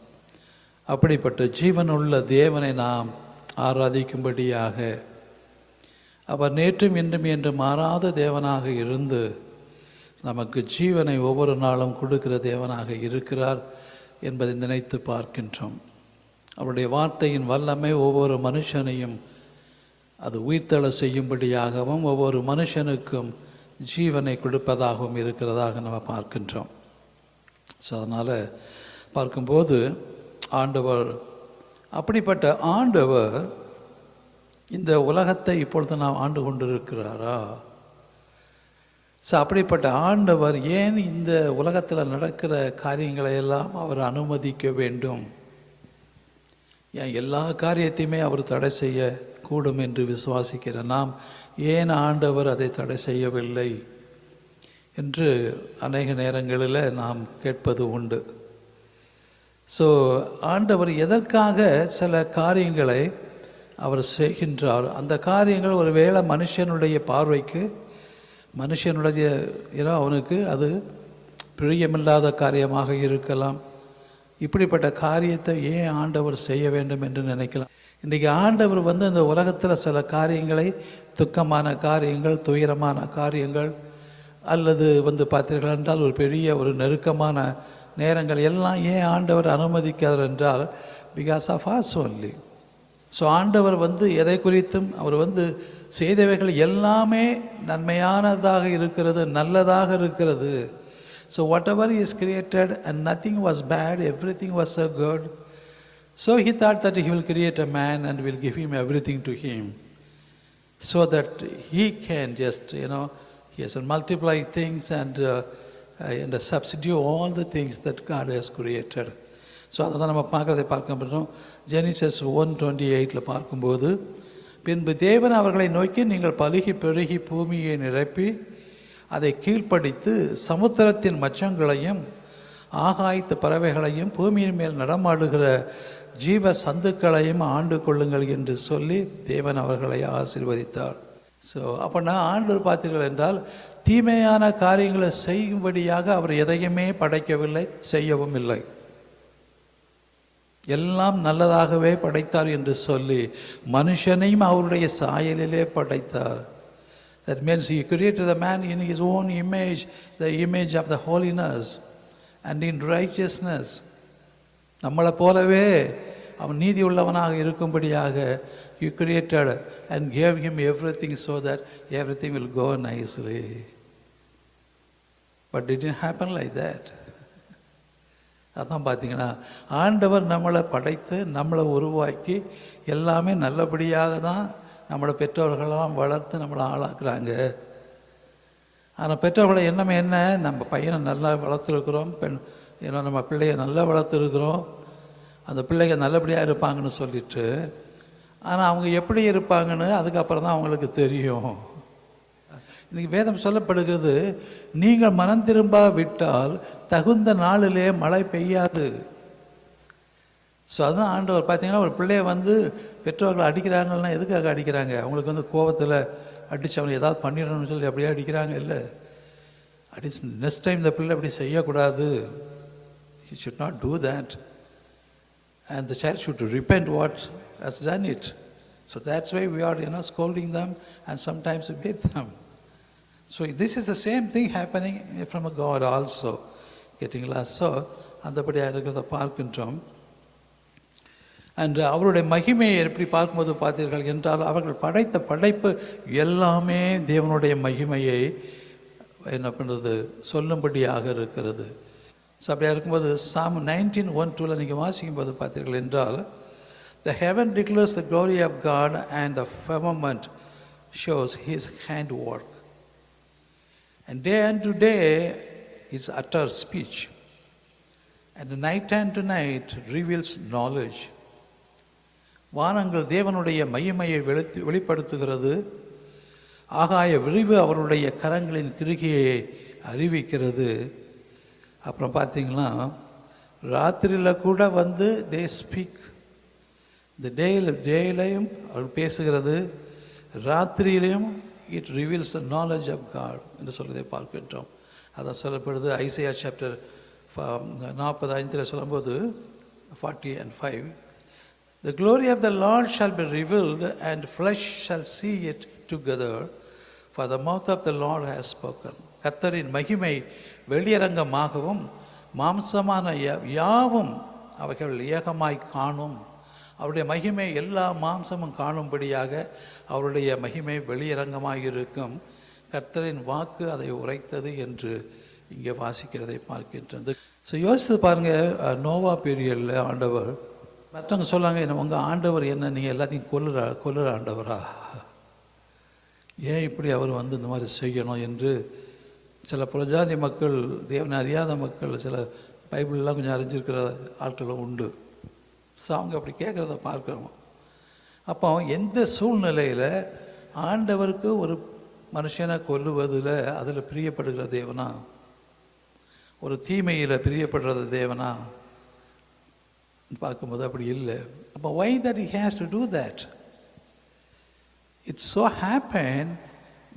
அப்படிப்பட்ட ஜீவனுள்ள தேவனை நாம் ஆராதிக்கும்படியாக அவர் நேற்றும் இன்றும் என்று மாறாத தேவனாக இருந்து நமக்கு ஜீவனை ஒவ்வொரு நாளும் கொடுக்கிற தேவனாக இருக்கிறார் என்பதை நினைத்து பார்க்கின்றோம். அவருடைய வார்த்தையின் வல்லமை ஒவ்வொரு மனுஷனையும் அது உயிர்த்தெழ செய்யும்படியாகவும் ஒவ்வொரு மனுஷனுக்கும் ஜீவனை கொடுப்பதாகவும் இருக்கிறதாக நம்ம பார்க்கின்றோம். ஸோ அதனால் பார்க்கும்போது ஆண்டவர், அப்படிப்பட்ட ஆண்டவர் இந்த உலகத்தை இப்பொழுது நாம் ஆண்டு கொண்டிருக்கிறாரா? ஸோ அப்படிப்பட்ட ஆண்டவர் ஏன் இந்த உலகத்தில் நடக்கிற காரியங்களை எல்லாம் அவர் அனுமதிக்க வேண்டும்? ஏன் எல்லா காரியத்தையுமே அவர் தடை செய்ய கூடும் என்று விசுவாசிக்கிற நாம் ஏன் ஆண்டவர் அதை தடை செய்யவில்லை என்று அநேக நேரங்களில் நாம் கேட்பது உண்டு. ஸோ ஆண்டவர் எதற்காக சில காரியங்களை அவர் செய்கின்றார்? அந்த காரியங்கள் ஒரு வேளை மனுஷனுடைய பார்வைக்கு, மனுஷனுடைய அவனுக்கு அது பிரியமில்லாத காரியமாக இருக்கலாம். இப்படிப்பட்ட காரியத்தை ஏன் ஆண்டவர் செய்ய வேண்டும் என்று நினைக்கலாம். இன்றைக்கி ஆண்டவர் இந்த உலகத்தில் சில காரியங்களை, துக்கமான காரியங்கள், துயரமான காரியங்கள், அல்லது பார்த்தீர்கள் என்றால் ஒரு பெரிய ஒரு நெருக்கமான நேரங்கள் எல்லாம் ஏன் ஆண்டவர் அனுமதிக்கிறார் என்றால் because of us only. So ஆண்டவர் எதை குறித்தும் அவர் செய்தவைகள் எல்லாமே நன்மையானதாக இருக்கிறது, நல்லதாக இருக்கிறது. So whatever he has created and nothing was bad, everything was so good. So he thought that he will create a man and will give him everything to him, so that he can just, he has to multiply things and substitute all the things that God has created. So அதை தான் நம்ம பார்க்க படுறோம். Genesis 1:28 பார்க்கும்போது, பின்பு தேவன் அவர்களை நோக்கி, நீங்கள் பலுகி பெருகி பூமியை நிரப்பி அதை கீழ்ப்படித்து சமுத்திரத்தின் மச்சங்களையும் ஆகாயத்து பறவைகளையும் பூமியின் மேல் நடமாடுகிற ஜீவ சந்துக்களையும் ஆண்டு கொள்ளுங்கள் என்று சொல்லி தேவன் அவர்களை ஆசீர்வதித்தார். ஸோ அப்படின்னா ஆண்டவர் பார்த்தீர்கள் என்றால் தீமையான காரியங்களை செய்யும்படியாக அவர் எதையுமே படைக்கவில்லை, செய்யவும் இல்லை. எல்லாம் நல்லதாகவே படைத்தார் என்று சொல்லி மனுஷனையும் அவருடைய சாயலிலே படைத்தார். That means he created the man in his own image, the image of the holiness and in righteousness. நம்மளை போலவே அவன் நீதி உள்ளவனாக இருக்கும்படியாக he created and gave him everything so that everything will go nicely. But it didn't happen like that. அதான் பார்த்தீங்கன்னா ஆண்டவர் நம்மளை படைத்து நம்மளை உருவாக்கி எல்லாமே நல்லபடியாக தான் நம்மளை பெற்றோர்களெல்லாம் வளர்த்து நம்மளை ஆளாக்குறாங்க. ஆனால் பெற்றோர்களை எண்ணமே என்ன, நம்ம பையனை நல்லா வளர்த்துருக்குறோம், நம்ம பிள்ளைய நல்லா வளர்த்துருக்குறோம், அந்த பிள்ளைங்க நல்லபடியாக இருப்பாங்கன்னு சொல்லிட்டு, ஆனால் அவங்க எப்படி இருப்பாங்கன்னு அதுக்கப்புறம் தான் அவங்களுக்கு தெரியும். இன்றைக்கி வேதம் சொல்லப்படுகிறது, நீங்கள் மனம் திரும்ப விட்டால் தகுந்த நாளிலே மழை பெய்யாது. ஸோ அதுதான் ஆண்டவர் பார்த்தீங்கன்னா, ஒரு பிள்ளைய பெற்றோர்களை அடிக்கிறாங்கன்னா எதுக்காக அடிக்கிறாங்க? அவங்களுக்கு கோபத்தில் அடித்து அவனை ஏதாவது பண்ணிடணும்னு சொல்லி அப்படியே அடிக்கிறாங்க இல்லை. நெக்ஸ்ட் டைம் இந்த பிள்ளை அப்படி செய்யக்கூடாது. He should not do that. And the child should repent what has done it. So that's why we are, scolding them and sometimes we beat them. So this is the same thing happening from God also. Getting lost. So அந்தபடியாக இருக்கிறத பார்க்கின்றோம். And அவருடைய மகிமையை எப்படி பார்க்கும்போது பார்த்தீர்கள் என்றால், அவர்கள் படைத்த படைப்பு எல்லாமே தேவனுடைய மகிமையை என்ன பண்ணுறது சொல்லும்படியாக இருக்கிறது. ஸோ அப்படியாக இருக்கும்போது Psalm 19:1-2 நீங்கள் வாசிக்கும்போது பார்த்தீர்கள் என்றால், the heaven declares the glory of God and the firmament shows his handwork, and day unto day is utter speech, and night unto night reveals knowledge. வானங்கள் தேவனுடைய மகிமையை வெளிப்படுத்துகிறது, ஆகாய விரிவு அவருடைய கரங்களின் கிருகையை அறிவிக்கிறது. அப்புறம் பார்த்தீங்கன்னா ராத்திரியில் கூட தே ஸ்பீக், இந்த டேலையும் அவர் பேசுகிறது, ராத்திரியிலையும் it reveals the knowledge of God என்று சொல்வதை பார்க்கின்றோம். அதான் சொல்லப்படுது ஐசையா சாப்டர் 45 சொல்லும்போது 40:5, the glory of the Lord shall be revealed and flesh shall see it together, for the mouth of the Lord has spoken. கர்த்தரின் மகிமை வெளியரங்கமாகவும் மாம்சமான யாவும் அவைகள் ஏகமாய் காணும். அவருடைய மகிமை எல்லா மாம்சமும் காணும்படியாக அவருடைய மகிமை வெளியரங்கமாக இருக்கும். கர்த்தரின் வாக்கு அதை உரைத்தது என்று இங்கே வாசிக்கிறதை பார்க்கின்றது. ஸோ யோசித்து பாருங்கள், நோவா பீரியடில் ஆண்டவர், மற்றவங்க சொல்லாங்க, உங்கள் ஆண்டவர் என்ன, நீங்கள் எல்லாத்தையும் கொல்லுற ஆண்டவரா, ஏன் இப்படி அவர் இந்த மாதிரி செய்யணும் என்று சில புறஜாதி மக்கள், தேவனை அறியாத மக்கள், சில பைபிளெலாம் கொஞ்சம் அறிஞ்சிருக்கிற ஆட்களும் உண்டு. ஸோ அவங்க அப்படி கேட்குறத பார்க்குறோம். அப்போ எந்த சூழ்நிலையில் ஆண்டவருக்கு ஒரு மனுஷனை கொல்லுவதில் அதில் பிரியப்படுகிற தேவனா, ஒரு தீமையில் பிரியப்படுறது தேவனா பார்க்கும்போது அப்படி இல்லை. அப்போ why that he has to do that? It so happened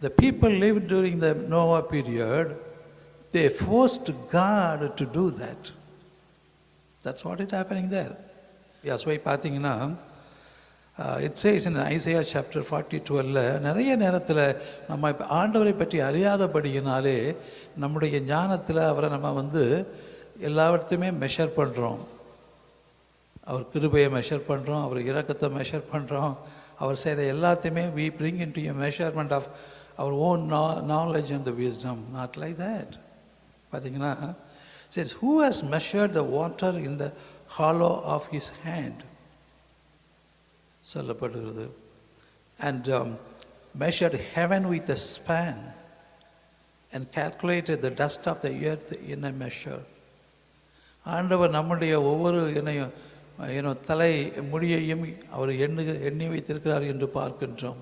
the people lived during the Noah period, they forced God to do that. That's what is happening there. Yes, why பார்த்தீங்கன்னா it says in Isaiah chapter 40:12, நிறைய நேரத்தில் நம்ம ஆண்டவரை பற்றி அறியாதபடியினாலே நம்முடைய ஞானத்தில் அவரை நம்ம எல்லாவற்றையுமே மெஷர் பண்ணுறோம். அவர் கிருபையை மெஷர் பண்ணுறோம், அவர் இரக்கத்தை மெஷர் பண்ணுறோம், அவர் செய்கிற எல்லாத்தையுமே we bring into a measurement of our own knowledge and the wisdom. Not like that. பார்த்தீங்கன்னா says, who has measured the water in the hollow of his hand? சொல்லப்படுகிறது. And measured heaven with a span and calculated the dust of the earth in a measure. ஆண்டவர் நம்முடைய ஒவ்வொரு தலை முடியையும் அவர் எண்ணி வைத்திருக்கிறார் என்று பார்க்கின்றோம்.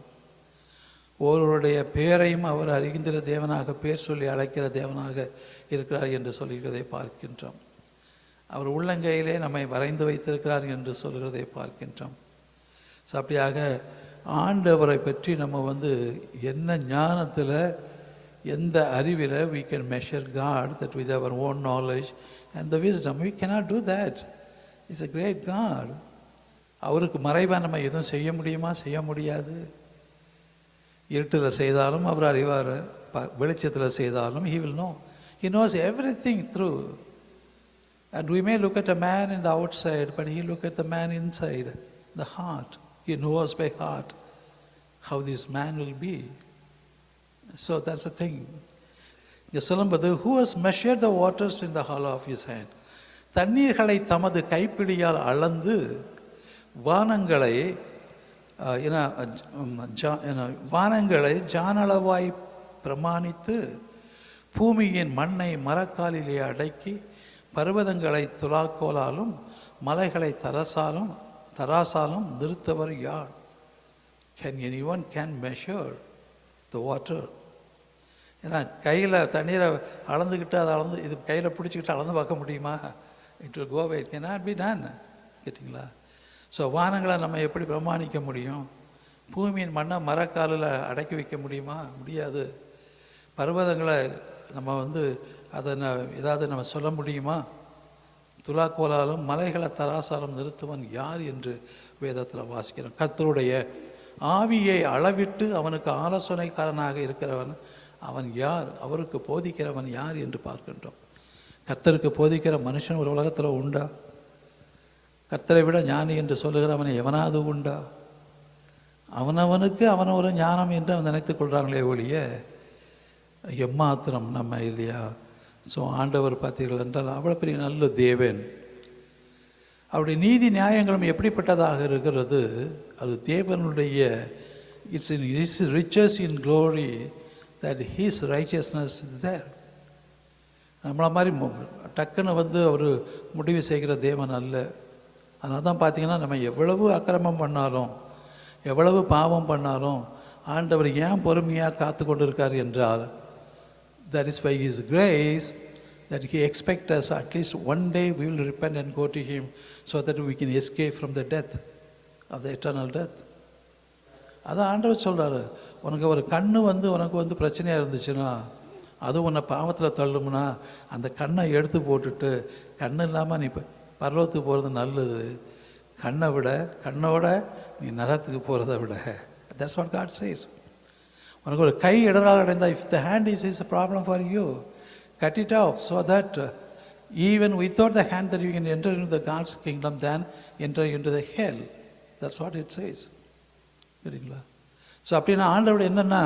ஒருவருடைய பெயரையும் அவர் அறிகின்ற தேவனாக, பேர் சொல்லி அழைக்கிற தேவனாக இருக்கிறார் என்று சொல்கிறதை பார்க்கின்றோம். அவர் உள்ளங்கையிலே நம்மை வரைந்து வைத்திருக்கிறார் என்று சொல்கிறதை பார்க்கின்றோம். அப்படியாக ஆண்டவரை பற்றி நம்ம என்ன ஞானத்தில், எந்த அறிவில் we can measure God, that with our own knowledge and the wisdom. We cannot do that. He's a great God. அவருக்கு மறைவாக நம்ம எதுவும் செய்ய முடியுமா? செய்ய முடியாது. இருட்டில் செய்தாலும் அவர் அறிவார், வெளிச்சத்தில் செய்தாலும் he will know. He knows everything through. And we may look at a man in the outside, but he look at the man inside, the heart. He knows by heart how this man will be. So that's the thing. இங்கே சொல்லும்போது who has measured the waters in the hollow of his hand. தண்ணீர்களை தமது கைப்பிடியால் அளந்து வானங்களை ஜானளவாய் பிரமாணித்து பூமியின் மண்ணை மரக்காலிலே அடக்கி பர்வதங்களை துலாக்கோலாலும் மலைகளை தராசாலும் நிறுத்தவர் யார்? Can anyone measure the water? ஏன்னா கையில் தண்ணீரை அளந்துக்கிட்டு அதை இது கையில் பிடிச்சிக்கிட்டு அளந்து பார்க்க முடியுமா? It will go away. It cannot be done. கேட்டிங்களா? ஸோ வானங்களை நம்ம எப்படி பிரமாணிக்க முடியும்? பூமியின் மண்ணை மரக்காலில் அடக்கி வைக்க முடியுமா? முடியாது. பர்வதங்களை நம்ம அதை ஏதாவது நம்ம சொல்ல முடியுமா? துலாக்கோலாலும் மலைகளை தராசாலும் நிறுத்துவன் யார் என்று வேதத்தில் வாசிக்கிறோம். கர்த்தருடைய ஆவியை அளவிட்டு அவனுக்கு ஆலோசனைக்காரனாக இருக்கிறவன் அவன் யார்? அவருக்கு போதிக்கிறவன் யார் என்று பார்க்கின்றோம். கர்த்தருக்கு போதிக்கிற மனுஷன் ஒரு உலகத்தில் உண்டா? கர்த்தரை விட ஞானி என்று சொல்லுகிறவன் எவனாவது உண்டா? அவனவனுக்கு அவன் ஒரு ஞானம் என்று அவன் நினைத்துக் கொள்கிறாங்களே ஒழிய எம்மாத்திரம் நம்ம இல்லையா? ஸோ ஆண்டவர் பார்த்தீர்கள் என்றால் அவ்வளோ பெரிய நல்ல தேவன். அவருடைய நீதி நியாயங்களும் எப்படிப்பட்டதாக இருக்கிறது? அது தேவனுடைய it's in his riches in glory that his righteousness is there. நம்மளை மாதிரி டக்குன்னு அவர் முடிவு செய்கிற தேவன் அல்ல. அதனால தான் பார்த்தீங்கன்னா நம்ம எவ்வளவு அக்கிரமம் பண்ணாலும், எவ்வளவு பாவம் பண்ணாலும் ஆண்டவர் ஏன் பொறுமையாக காத்து கொண்டு இருக்கார் என்றால், that is by his grace that he expects us at least one day we will repent and go to him so that we can escape from the death of the eternal death. அதான் ஆண்டவர் சொல்கிறாரு, உனக்கு ஒரு கண்ணு உனக்கு பிரச்சனையாக இருந்துச்சுன்னா, அது உன்னை பாவத்தில் தள்ளும்னா அந்த கண்ணை எடுத்து போட்டுட்டு கண்ணு இல்லாமல் நீ பரலோகத்துக்கு போகிறது நல்லது, கண்ணோட நீ நரகத்துக்கு போகிறத விட. That's what God says. உனக்கு ஒரு கை இடரால் அடைந்தால், if the hand is a problem for you, cut it off so that even without the hand that you can enter into the God's kingdom than enter into the hell. That's what it says. சரிங்களா? So அப்படின்னா ஆண்டவர் என்னென்னா,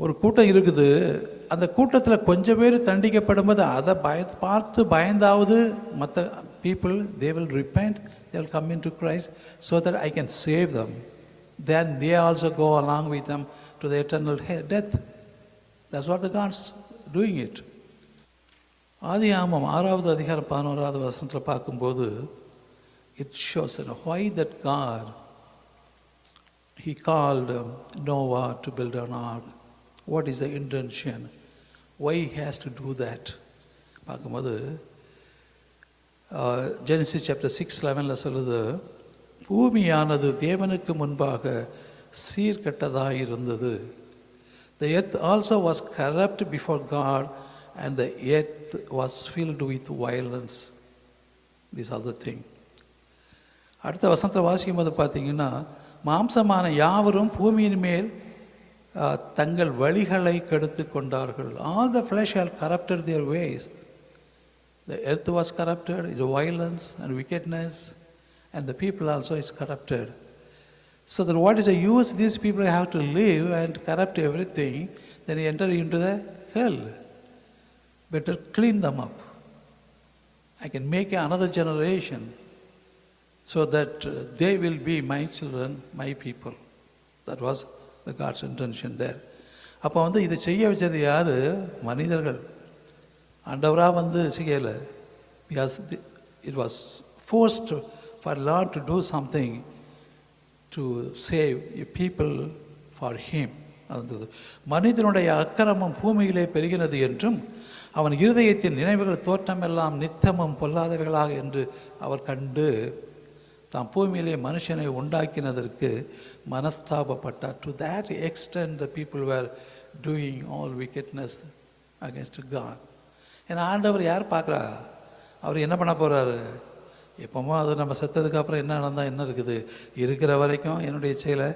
ஒரு கூட்டம் இருக்குது, அந்த கூட்டத்தில் கொஞ்சம் பேர் தண்டிக்கப்படும்போது அதை பார்த்து பயந்தாவது மற்ற people, they will repent, they will come into Christ so that I can save them. Then they also go along with them to the eternal death. That's what the God's doing it. ஆதியாகமம் 6வது அதிகாரம் 11வது வசனத்தில் பார்க்கும்போது it shows why that God he called Noah to build an ark. What is the intention? Why he has to do that? பார்க்கும்போது Genesis chapter 6:11 சொல்லுது, பூமியானது தேவனுக்கு முன்பாக சீர்கெட்டதாக இருந்தது. The earth also was corrupt before God and the earth was filled with violence. These are the thing. அடுத்த வசனத்தை வாசிக்கும் போது பார்த்தீங்கன்னா, மாம்சமான யாவரும் பூமியின் மேல் தங்கள் வழிகளை கெடுத்து கொண்டார்கள். All the flesh had corrupted their ways. The earth was corrupted, is violence and wickedness, and the people also is corrupted. So that what is the use these people have to live and corrupt everything, then enter into the hell. Better clean them up. I can make another generation so that they will be my children, my people. That was the God's intention there. அப்போ வந்து இதை செய்ய வச்சது யார்? மனிதர்கள். ஆண்டவராக வந்து செய்யலை. Because it was forced for Lord to do something to save people for him. மனிதனுடைய அக்கிரமம் பூமியிலே பெருகினது என்றும் அவன் இருதயத்தின் நினைவுகள் தோற்றமெல்லாம் நித்தமும் பொல்லாதவைகளாக என்று அவர் கண்டு தாம் பூமியிலே மனுஷனை உண்டாக்கினதற்கு மனஸ்தாபப்பட்டார். To that extent the people were doing all wickedness against God. ஏன்னா ஆண்டவர் யார் பார்க்குறா? அவர் என்ன பண்ண போகிறாரு? எப்போமோ அது நம்ம செத்ததுக்கு அப்புறம் என்ன நடந்தால் என்ன இருக்குது? இருக்கிற வரைக்கும் என்னுடைய செயலை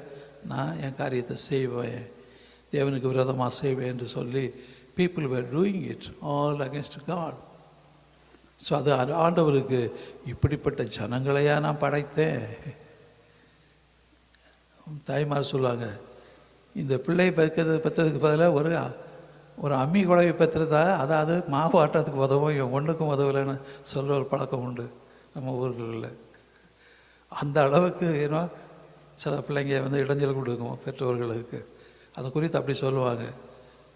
நான் என் காரியத்தை செய்வேன், தேவனுக்கு விரோதமாக செய்வேன் என்று சொல்லி people were doing it all against God. So அது ஆண்டவருக்கு இப்படிப்பட்ட ஜனங்களையா நான் படைத்தேன்? தாய்மார் சொல்லுவாங்க, இந்த பிள்ளை பெற்றதுக்கு பதிலாக ஒரு அம்மி குழவை பெற்றதா, அதாவது மாவு ஆட்டத்துக்கு உதவும், இவன் ஒன்றுக்கும் உதவலைன்னு சொல்கிற ஒரு பழக்கம் உண்டு நம்ம ஊர்களில். அந்த அளவுக்கு ஏன்னா சில பிள்ளைங்க வந்து இடைஞ்சல் கொடுக்கும் பெற்றோர்களுக்கு. அதை குறித்து அப்படி சொல்லுவாங்க,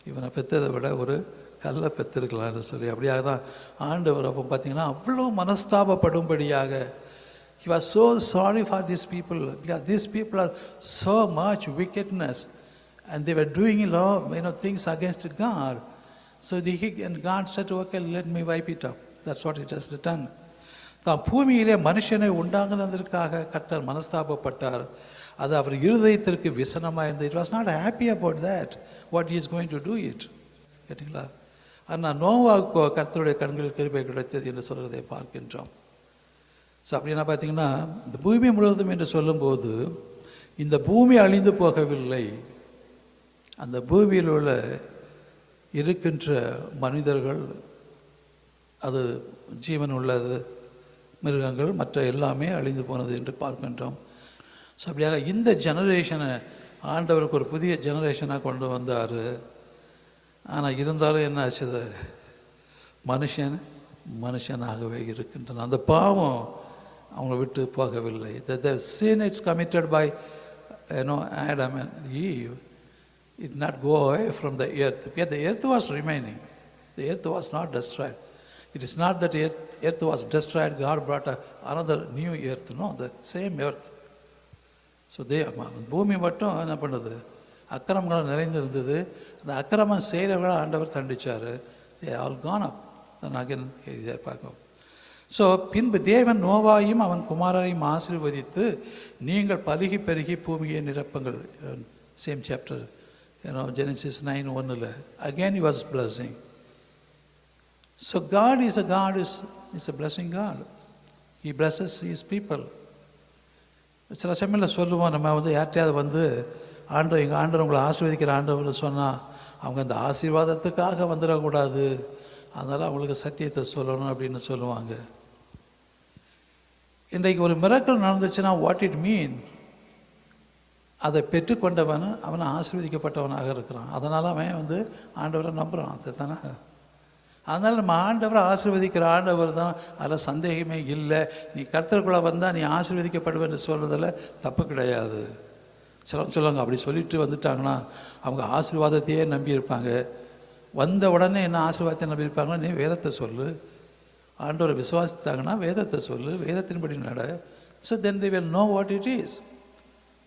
இவனை பெற்றதை விட ஒரு கல்லை பெற்றிருக்கலான்னு சொல்லி. அப்படியாக தான் ஆண்டவர் அப்போ பார்த்தீங்கன்னா அவ்வளோ மனஸ்தாபப்படும்படியாக he was so sorry for these people, because these people are so much wickedness and they were doing a lot of things against God. So and God said, okay, let me wipe it up. That's what it has done. தாம் பூமியிலே மனுஷனை உண்டாங்கினதற்காக கர்த்தர் மனஸ்தாபப்பட்டார். அது அவர் இருதயத்திற்கு விசனமாக இருந்தது. It was not happy about that what is going to do it. கேட்டிங்களா? ஆனால் நோவாவுக்கு கர்த்தருடைய கண்களில் கிருபை கிடைத்தது என்று சொல்கிறதை பார்க்கின்றோம். ஸோ அப்படின்னா பார்த்தீங்கன்னா இந்த பூமி முழுவதும் என்று சொல்லும்போது இந்த பூமி அழிந்து போகவில்லை. அந்த பூமியில் உள்ள இருக்கின்ற மனிதர்கள், அது ஜீவன் உள்ளது, மிருகங்கள் மற்ற எல்லாமே அழிந்து போனது என்று பார்க்கின்றோம். ஸோ அப்படியாக இந்த ஜெனரேஷனை ஆண்டவருக்கு ஒரு புதிய ஜெனரேஷனாக கொண்டு வந்தார். ஆனால் இருந்தாலும் என்ன ஆச்சுது? மனுஷனாகவே இருக்கின்றன. அந்த பாவம் அவங்கள விட்டு போகவில்லை. The sin it's committed by Adam and Eve, it not go away from the earth. Yet the earth was remaining. The earth was not destroyed. It is not that earth was destroyed, God brought another new earth. No, the same earth. So பூமி மட்டும் என்ன பண்ணுது? அக்கிரமங்கள் நிறைந்திருந்தது. அந்த அக்கிரமம் செய்கிறவங்களை ஆண்டவர் தண்டிச்சார். They all gone up. Again பார்க்கும். ஸோ பின்பு தேவன் நோவாயும் அவன் குமாரரையும் ஆசீர்வதித்து நீங்கள் பலுகி பெருகி பூமியை நிரப்புங்கள். Same chapter Genesis 9:1. Again he was blessing. So God is a blessing God. He blesses his people. சில சமயத்தில் சொல்லுவோம், நம்ம வந்து யார்ட்டையாவது வந்து எங்கள் ஆண்டவர் உங்களை ஆசீர்வதிக்கிற ஆண்டவர்னு சொன்னால் அவங்க அந்த ஆசீர்வாதத்துக்காக வந்துடக்கூடாது, அதனால் அவங்களுக்கு சத்தியத்தை சொல்லணும் அப்படின்னு சொல்லுவாங்க. இன்றைக்கு ஒரு மிராக்கிள் நடந்துச்சுன்னா வாட் இட் மீன்? அதை பெற்றுக்கொண்டவன் அவனை ஆசீர்வதிக்கப்பட்டவனாக இருக்கிறான். அதனால் அவன் வந்து ஆண்டவரை நம்புகிறான். அது தானே? அதனால் நம்ம ஆண்டவரை ஆசீர்வதிக்கிற ஆண்டவர் தான், அதில் சந்தேகமே இல்லை. நீ கர்த்தருக்குள்ளே வந்தால் நீ ஆசீர்வதிக்கப்படுவேன்னு சொல்கிறதில் தப்பு கிடையாது. சிலர் சொல்லுவாங்க, அப்படி சொல்லிட்டு வந்துட்டாங்கன்னா அவங்க ஆசீர்வாதத்தையே நம்பியிருப்பாங்க. வந்த உடனே என்ன ஆசீர்வாதத்தை நம்பியிருப்பாங்கன்னா, நீ வேதத்தை சொல்லு, ஆண்டவரை விசுவாசித்தாங்கன்னா வேதத்தை சொல்லு, வேதத்தின்படி நட. So then they will know what it is.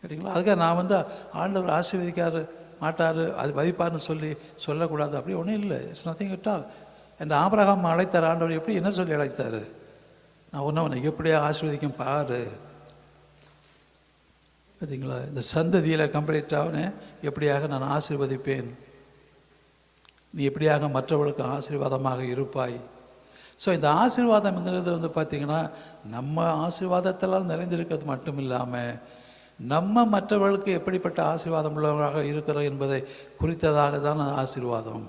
கேட்டிங்களா? அதுக்காக நான் வந்து ஆண்டவர் ஆசீர்வதிக்காரு மாட்டார், அது வதிப்பார்னு சொல்லக்கூடாது. அப்படி ஒன்றும் இல்லை. It's nothing at all. N Abraham அழைத்தார் ஆண்டவர். எப்படி என்ன சொல்லி அழைத்தார்? நான் உன்னை எப்படியா ஆசீர்வதிக்கும் பாரு. பார்த்தீங்களா? இந்த சந்ததியில் கம்ப்ளீட்டாக எப்படியாக நான் ஆசீர்வதிப்பேன், நீ எப்படியாக மற்றவர்களுக்கு ஆசீர்வாதமாக இருப்பாய். ஸோ இந்த ஆசீர்வாதம்ங்கிறது வந்து பார்த்திங்கன்னா நம்ம ஆசீர்வாதத்தெல்லாம் நிறைந்திருக்கிறது மட்டும் இல்லாமல் நம்ம மற்றவர்களுக்கு எப்படிப்பட்ட ஆசீர்வாதம் உள்ளவர்களாக இருக்கிறோம் என்பதை குறித்ததாக தான் ஆசீர்வாதம்.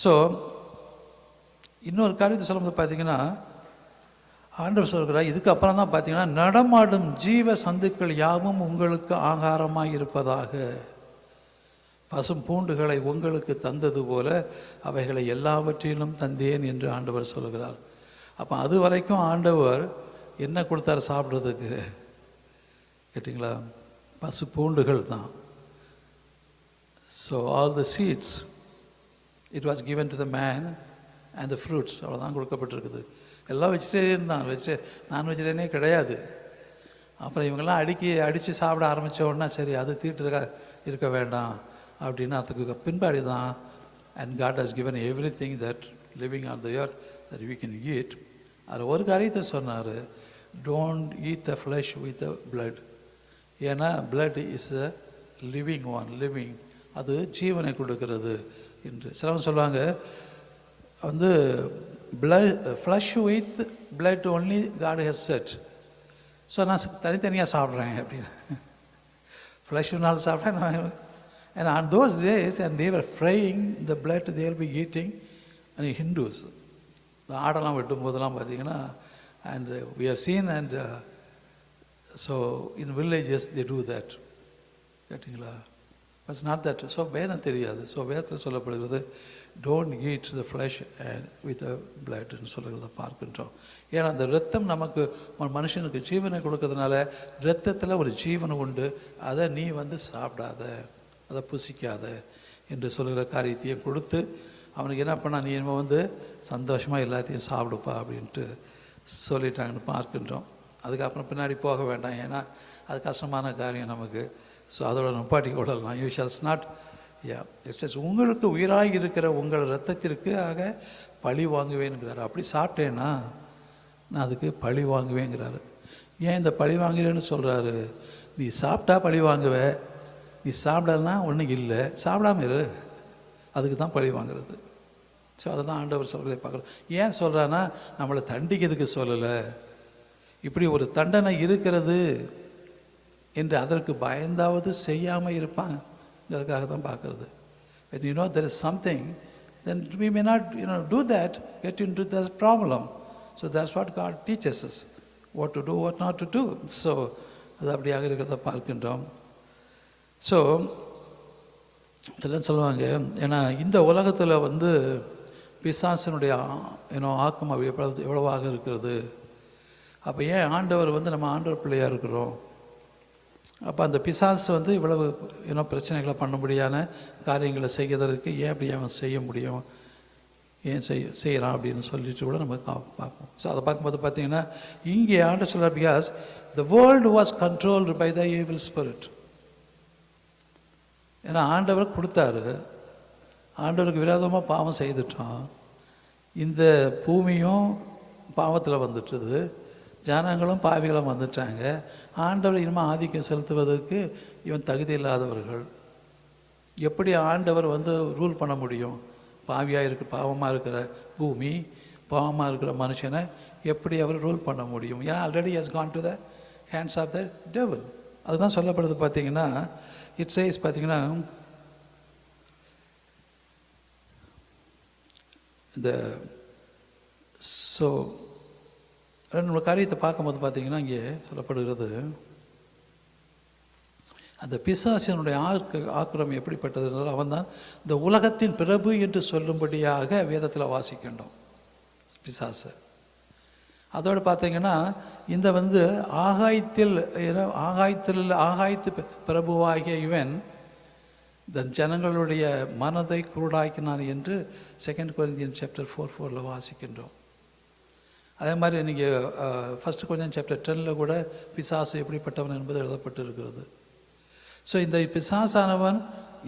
ஸோ இன்னொரு காரியத்தை சொல்லும்போது பார்த்திங்கன்னா ஆண்டவர் சொல்கிறார், இதுக்கப்புறம் தான் பார்த்தீங்கன்னா, நடமாடும் ஜீவ சந்துக்கள் யாவும் உங்களுக்கு ஆகாரமாக இருப்பதாக. பசும் பூண்டுகளை உங்களுக்கு தந்தது போல அவைகளை எல்லாவற்றிலும் தந்தேன் என்று ஆண்டவர் சொல்கிறார். அப்போ அது வரைக்கும் ஆண்டவர் என்ன கொடுத்தார் சாப்பிட்றதுக்கு கேட்டிங்களா? பசு பூண்டுகள் தான். So all the seeds it was given to the man and the fruits, அவ்வளோதான் கொடுக்கப்பட்டிருக்குது. எல்லாம் வெஜிடேரியன் தான், நான் வெஜிடேரியனே கிடையாது. அப்புறம் இவங்கெல்லாம் அடித்து சாப்பிட ஆரம்பித்த உடனே சரி அது தீட்டு இருக்க வேண்டாம் அப்படின்னு அதுக்கு பின்பாடி தான் and God has given everything that living on the earth that we can eat. அது ஒரு காரியத்தை சொன்னார், don't eat the flesh with the blood. ஏன்னா blood is a living one, living, அது ஜீவனை கொடுக்கிறது என்று. சிலவங்க சொல்லுவாங்க வந்து flesh with blood only God has said. So நான் தனித்தனியாக சாப்பிட்றேன் அப்படின்னு. ஃப்ளஷ்னாலும் சாப்பிட்டேன் நான். And on those days, and they were frying the blood, they will be eating. And Hindus, the ஆடெல்லாம் வெட்டும் போதெல்லாம் பார்த்தீங்கன்னா, and we have seen, and so in villages they do that. கேட்டிங்களா? But it's not that. So வேதம் தெரியாது. So வேதத்தில் சொல்லப்படுகிறது don't eat the flesh and with the பிளட்னு சொல்லுறத பார்க்கின்றோம். ஏன்னா அந்த ரத்தம் நமக்கு மனுஷனுக்கு ஜீவனை கொடுக்கறதுனால ரத்தத்தில் ஒரு ஜீவனை உண்டு. அதை நீ வந்து சாப்பிடாத, அதை புசிக்காத என்று சொல்லுகிற காரியத்தையும் கொடுத்து அவனுக்கு என்ன பண்ணால் நீ என்ன வந்து சந்தோஷமாக எல்லாத்தையும் சாப்பிடுப்பா அப்படின்ட்டு சொல்லிட்டாங்கன்னு பார்க்கின்றோம். அதுக்கப்புறம் பின்னாடி போக வேண்டாம், ஏன்னா அது கஷ்டமான காரியம் நமக்கு. ஸோ அதோட நப்பாட்டி கொள்ளலாம். யூ ஷால்ஸ் நாட், இட்ஸ் உங்களுக்கு உயிராக இருக்கிற உங்கள் இரத்தத்திற்கு ஆக பழி வாங்குவேங்கிறாரு. அப்படி சாப்பிட்டேன்னா நான் அதுக்கு பழி வாங்குவேங்கிறாரு. ஏன் இந்த பழி வாங்குறேன்னு சொல்கிறாரு? நீ சாப்பிட்டா பழி வாங்குவே, நீ சாப்பிடலன்னா ஒன்றும் இல்லை, சாப்பிடாம இரு, அதுக்கு தான் பழி வாங்குறது. ஸோ அதை தான் ஆண்டவர் சொல்கிறதை பார்க்குறோம். ஏன் சொல்கிறான்னா நம்மளை தண்டிக்கிறதுக்கு சொல்லலை, இப்படி ஒரு தண்டனை இருக்கிறது என்று அதற்கு பயந்தாவது செய்யாமல் இருப்பாங்கிறதுக்காக தான் பார்க்குறது. When you know there is something, then we may not do that, get into the problem. So that's what God teaches us, what to do, what not to do. So அது அப்படியாக இருக்கிறத பார்க்கின்றோம். ஸோ சிலர் சொல்லுவாங்க, ஏன்னா இந்த உலகத்தில் வந்து பிசாசனுடைய ஆக்கம் எவ்வளவாக இருக்கிறது. அப்போ ஏன் ஆண்டவர் வந்து நம்ம ஆண்டவர் பிள்ளையாக இருக்கிறோம், அப்போ அந்த பிசாசு வந்து இவ்வளவு பிரச்சனைகளை பண்ணும்படியான காரியங்களை செய்வதற்கு ஏன் அப்படி அவன் செய்ய முடியும், ஏன் செய்கிறான் அப்படின்னு சொல்லிட்டு கூட நம்ம பார்ப்போம். ஸோ அதை பார்க்கும்போது பார்த்தீங்கன்னா இங்கே ஆண்டவர் சொல்கிறார், because the world was controlled by the evil spirit. ஏன்னா ஆண்டவர் கொடுத்தாரு, ஆண்டவருக்கு விரோதமாக பாவம் செய்துட்டோம், இந்த பூமியும் பாவத்தில் வந்துட்டுது, ஜனங்களும் பாவிகளும் வந்துட்டாங்க. ஆண்டவர் இனிமேல் ஆதிக்கம் செலுத்துவதற்கு இவன் தகுதி இல்லாதவர்கள். எப்படி ஆண்டவர் வந்து ரூல் பண்ண முடியும்? பாவமாக இருக்கிற பூமி, பாவமாக இருக்கிற மனுஷனை எப்படி அவர் ரூல் பண்ண முடியும்? ஏன்னா already has gone to the hands of the devil. அதுதான் சொல்லப்படுது. பார்த்தீங்கன்னா இட் சேஸ், பார்த்தீங்கன்னா இந்த ஸோ ரெண்டு காரியத்தை பார்க்கும்போது பார்த்தீங்கன்னா இங்கே சொல்லப்படுகிறது, அந்த பிசாசினுடைய ஆக்கிரமம் எப்படிப்பட்டதுனால அவன் தான் இந்த உலகத்தின் பிரபு என்று சொல்லும்படியாக வேதத்தில் வாசிக்கின்றோம் பிசாசு. அதோடு பார்த்தீங்கன்னா இந்த வந்து ஆகாயத்து பிரபுவாகிய இவன் இந்த ஜனங்களுடைய மனதை குருடாக்கினான் என்று 2 Corinthians chapter 4:4 வாசிக்கின்றோம். அதே மாதிரி நீங்கள் 1 Corinthians chapter 10 கூட பிசாசு எப்படிப்பட்டவன் என்பது எழுதப்பட்டு இருக்கிறது. ஸோ இந்த பிசாசானவன்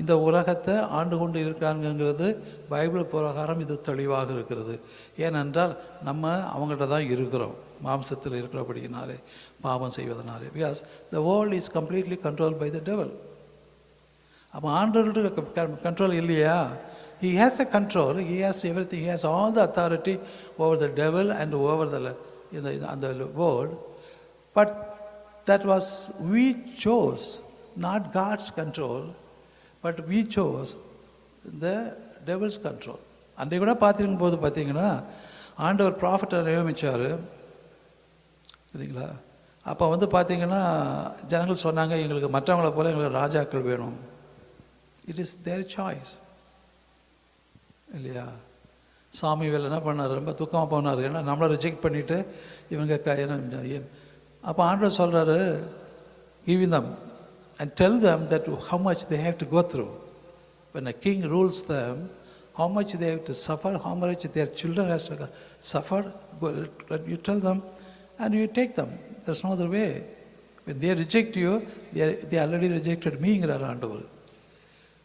இந்த உலகத்தை ஆண்டு கொண்டு இருக்கிறாங்கிறது பைபிள் பிரகாரம் இது தெளிவாக இருக்கிறது. ஏனென்றால் நம்ம அவங்கள்ட்ட தான் இருக்கிறோம், மாம்சத்தில் இருக்கிறபடினாலே, பாவம் செய்வதனாலே. Because the world is completely control by the devil. அப்போ ஆண்டவருக்கு கண்ட்ரோல் இல்லையா? He has a control, he has everything, he has all the authority over the devil and over the world. But that was, we chose not God's control, but we chose the devil's control. அன்றைய கூட பார்த்துருக்கும் போது பார்த்தீங்கன்னா ஆண்டவர் ப்ராஃபட்டை நியமித்தார். சரிங்களா? அப்போ வந்து பார்த்தீங்கன்னா ஜனங்கள் சொன்னாங்க, எங்களுக்கு மற்றவங்கள போல எங்களுக்கு ராஜாக்கள் வேணும். இட் இஸ் தேர் சாய்ஸ் இல்லையா? சாமுவேல் என்ன பண்ணார்? ரொம்ப துக்கமாக போனார். ஏன்னா நம்மளை ரிஜெக்ட் பண்ணிவிட்டு இவங்க அப்போ ஆண்டவர் சொல்கிறாரு, give them and tell them that how much they have to go through. When a king rules them, how much they have to suffer, how much their children has to suffer. You tell them and you take them. There's no other way. When they reject you, they already rejected me.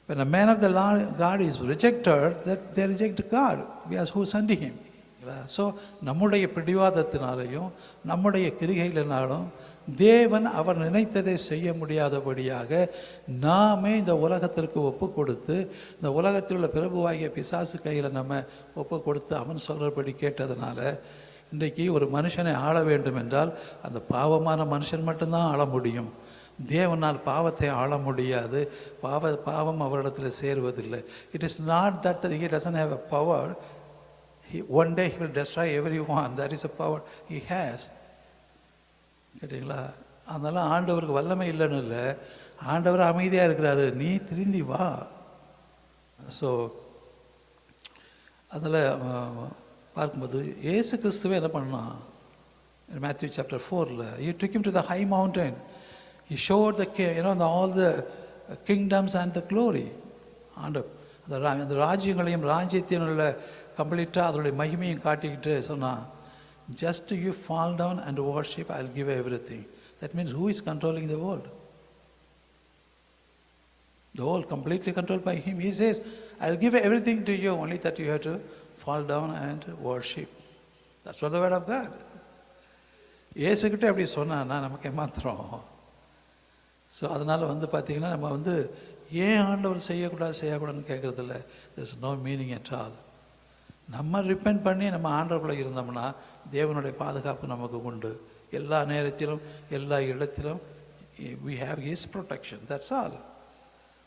When a man of the God is rejected, that they reject God, because who sent him. So நம்முடைய பிடிவாதத்தினாலையும் நம்முடைய கிரிகைகளினாலும் தேவன் அவர் நினைத்ததை செய்ய முடியாதபடியாக நாமே இந்த உலகத்திற்கு ஒப்பு கொடுத்து, இந்த உலகத்தில் உள்ள பிரபுவாகிய பிசாசு கையில் நம்ம ஒப்பு கொடுத்து அவன் சொல்கிறபடி கேட்டதுனால இன்றைக்கு ஒரு மனுஷனை ஆள வேண்டும் என்றால் அந்த பாவமான மனுஷன் மட்டும்தான் ஆள முடியும். தேவனால் பாவத்தை ஆள முடியாது. பாவம் அவரிடத்தில் சேருவதில்லை. It is not that he doesn't have a power. One day he will destroy everyone. That is a power he has. கேட்டிங்களா? அதனால ஆண்டவருக்கு வல்லமை இல்லைன்னு இல்லை, ஆண்டவர் அமைதியாக இருக்கிறாரு, நீ திருந்தி வா. ஸோ அதில் பார்க்கும்போது இயேசு கிறிஸ்துவே என்ன பண்ணான்? Matthew chapter 4, he took him to the high mountain. He showed all the kingdoms and the glory. அந்த ராஜ்யங்களையும் ராஜ்யத்தையும் உள்ள கம்ப்ளீட்டாக அதனுடைய மகிமையும் காட்டிக்கிட்டு சொன்னான், just you fall down and worship, I'll give everything. That means who is controlling the world? The world completely controlled by him. He says, I'll give everything to you, only that you have to fall down and worship. That's what the word of God. இயேசுக்கிட்ட அப்படி சொன்னான்னா நமக்கு ஏமாத்திரம். So அதனால் வந்து பார்த்திங்கன்னா நம்ம வந்து ஏன் ஆண்டவர் செய்யக்கூடாதுன்னு கேட்குறதில்ல. there is no meaning at all. நம்ம ரிப்பெண்ட் பண்ணி நம்ம ஆண்டவர்களை இருந்தோம்னா தேவனுடைய பாதுகாப்பு நமக்கு உண்டு. எல்லா நேரத்திலும் எல்லா இடத்திலும் we have his protection. That's all.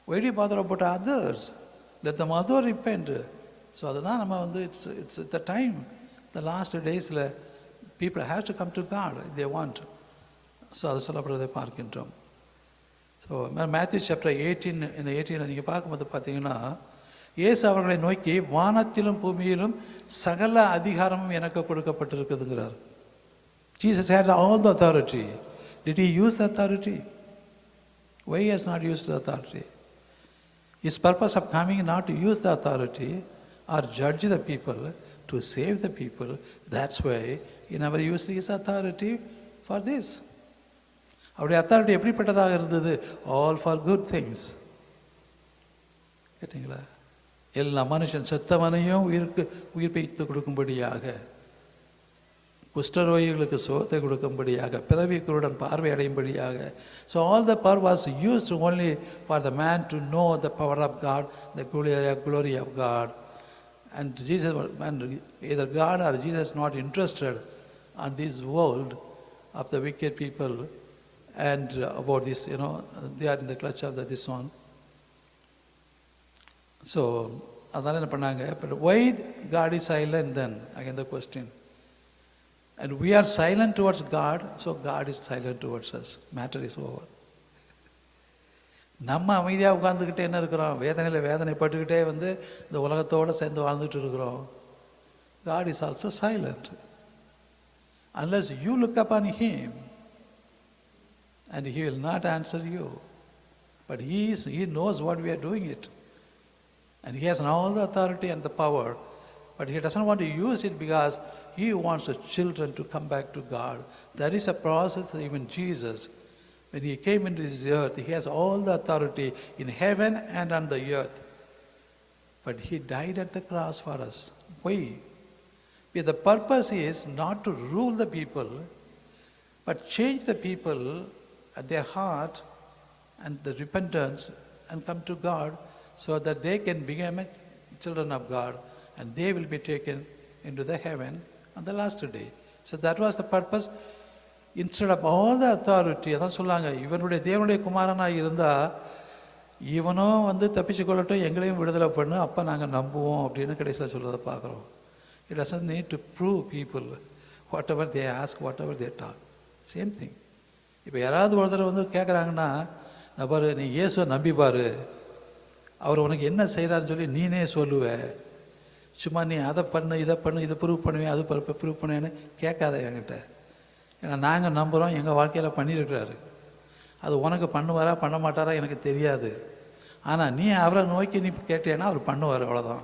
Why do you bother about others? Let them also repent. So அதுதான் நம்ம வந்து it's the time, the last daysல people have to come to God if they want. So அது சொல்லப்படுறதை பார்க்கின்றோம். So Matthew chapter 18 நீங்கள் பார்க்கும்போது பார்த்தீங்கன்னா இயேசு அவர்களை நோக்கி, வானத்திலும் பூமியிலும் சகல அதிகாரமும் எனக்கு கொடுக்கப்பட்டிருக்குதுங்கிறார். Jesus had all the authority. Did he use the authority? Why he has not used the authority? His purpose of coming not to use the authority or judge the people, to save the people. That's why he never used his authority for this. அவருடைய authority எப்படிப்பட்டதாக இருந்தது? All for good things. கேட்டிங்களா? எல்லா மனுஷன் செத்தவனையும் உயிர்ப்பித்து கொடுக்கும்படியாக, குஷ்டரோகிகளுக்கு சுகத்தை கொடுக்கும்படியாக, பிறவி குருடன் பார்வை அடையும்படியாக. So all the power was used only for the man to know the power of God, the glory of God. And Jesus, either God or Jesus not interested on this world of the wicked people and about this, they are in the clutch of this one. So அதனால என்ன பண்ணாங்க? But why God is silent then? Again the question. And we are silent towards God, so God is silent towards us. Matter is over. நம்ம அமைதியாக உட்கார்ந்துக்கிட்டே என்ன இருக்கிறோம்? வேதனைப்பட்டுக்கிட்டே வந்து இந்த உலகத்தோடு சேர்ந்து வாழ்ந்துட்டு இருக்கிறோம். God is also silent. Unless you look upon him, and he will not answer you. But he knows what we are doing it. And he has all the authority and the power. But he doesn't want to use it because he wants the children to come back to God. That is a process. Even Jesus, when he came into this earth, he has all the authority in heaven and on the earth. But he died at the cross for us. Why? Because the purpose is not to rule the people, but change the people at their heart and the repentance and come to God, so that they can become children of God and they will be taken into the heaven on the last day. So that was the purpose. Instead of all the authority, அதான் சொல்லாங்க, இவனுடைய தேவனுடைய குமாரனாக இருந்தால் இவனும் வந்து தப்பிச்சு கொள்ளட்டும், எங்களையும் விடுதலை பண்ணு, அப்போ நாங்கள் நம்புவோம் அப்படின்னு கடைசியில் சொல்கிறத பார்க்குறோம். It doesn't need to prove people whatever they ask, whatever they talk. Same thing. இப்போ யாராவது ஒருத்தர் வந்து கேட்குறாங்கன்னா, நான் பாரு நீ இயேசுவை நம்பி பாரு, அவர் உனக்கு என்ன செய்கிறாருன்னு சொல்லி நீனே சொல்லுவ, சும்மா நீ அதை பண்ணு இதை பண்ணு இதை ப்ரூவ் பண்ணுவேன் அது ப்ரூவ் பண்ணுவேன்னு கேட்காத என்கிட்ட. ஏன்னா நாங்கள் நம்புகிறோம், எங்கள் வாழ்க்கையில் பண்ணியிருக்கிறாரு. அது உனக்கு பண்ணுவாரா பண்ண மாட்டாரா எனக்கு தெரியாது. ஆனால் நீ அவரை நோக்கி நீ கேட்டேன்னா அவர் பண்ணுவார், அவ்வளோதான்.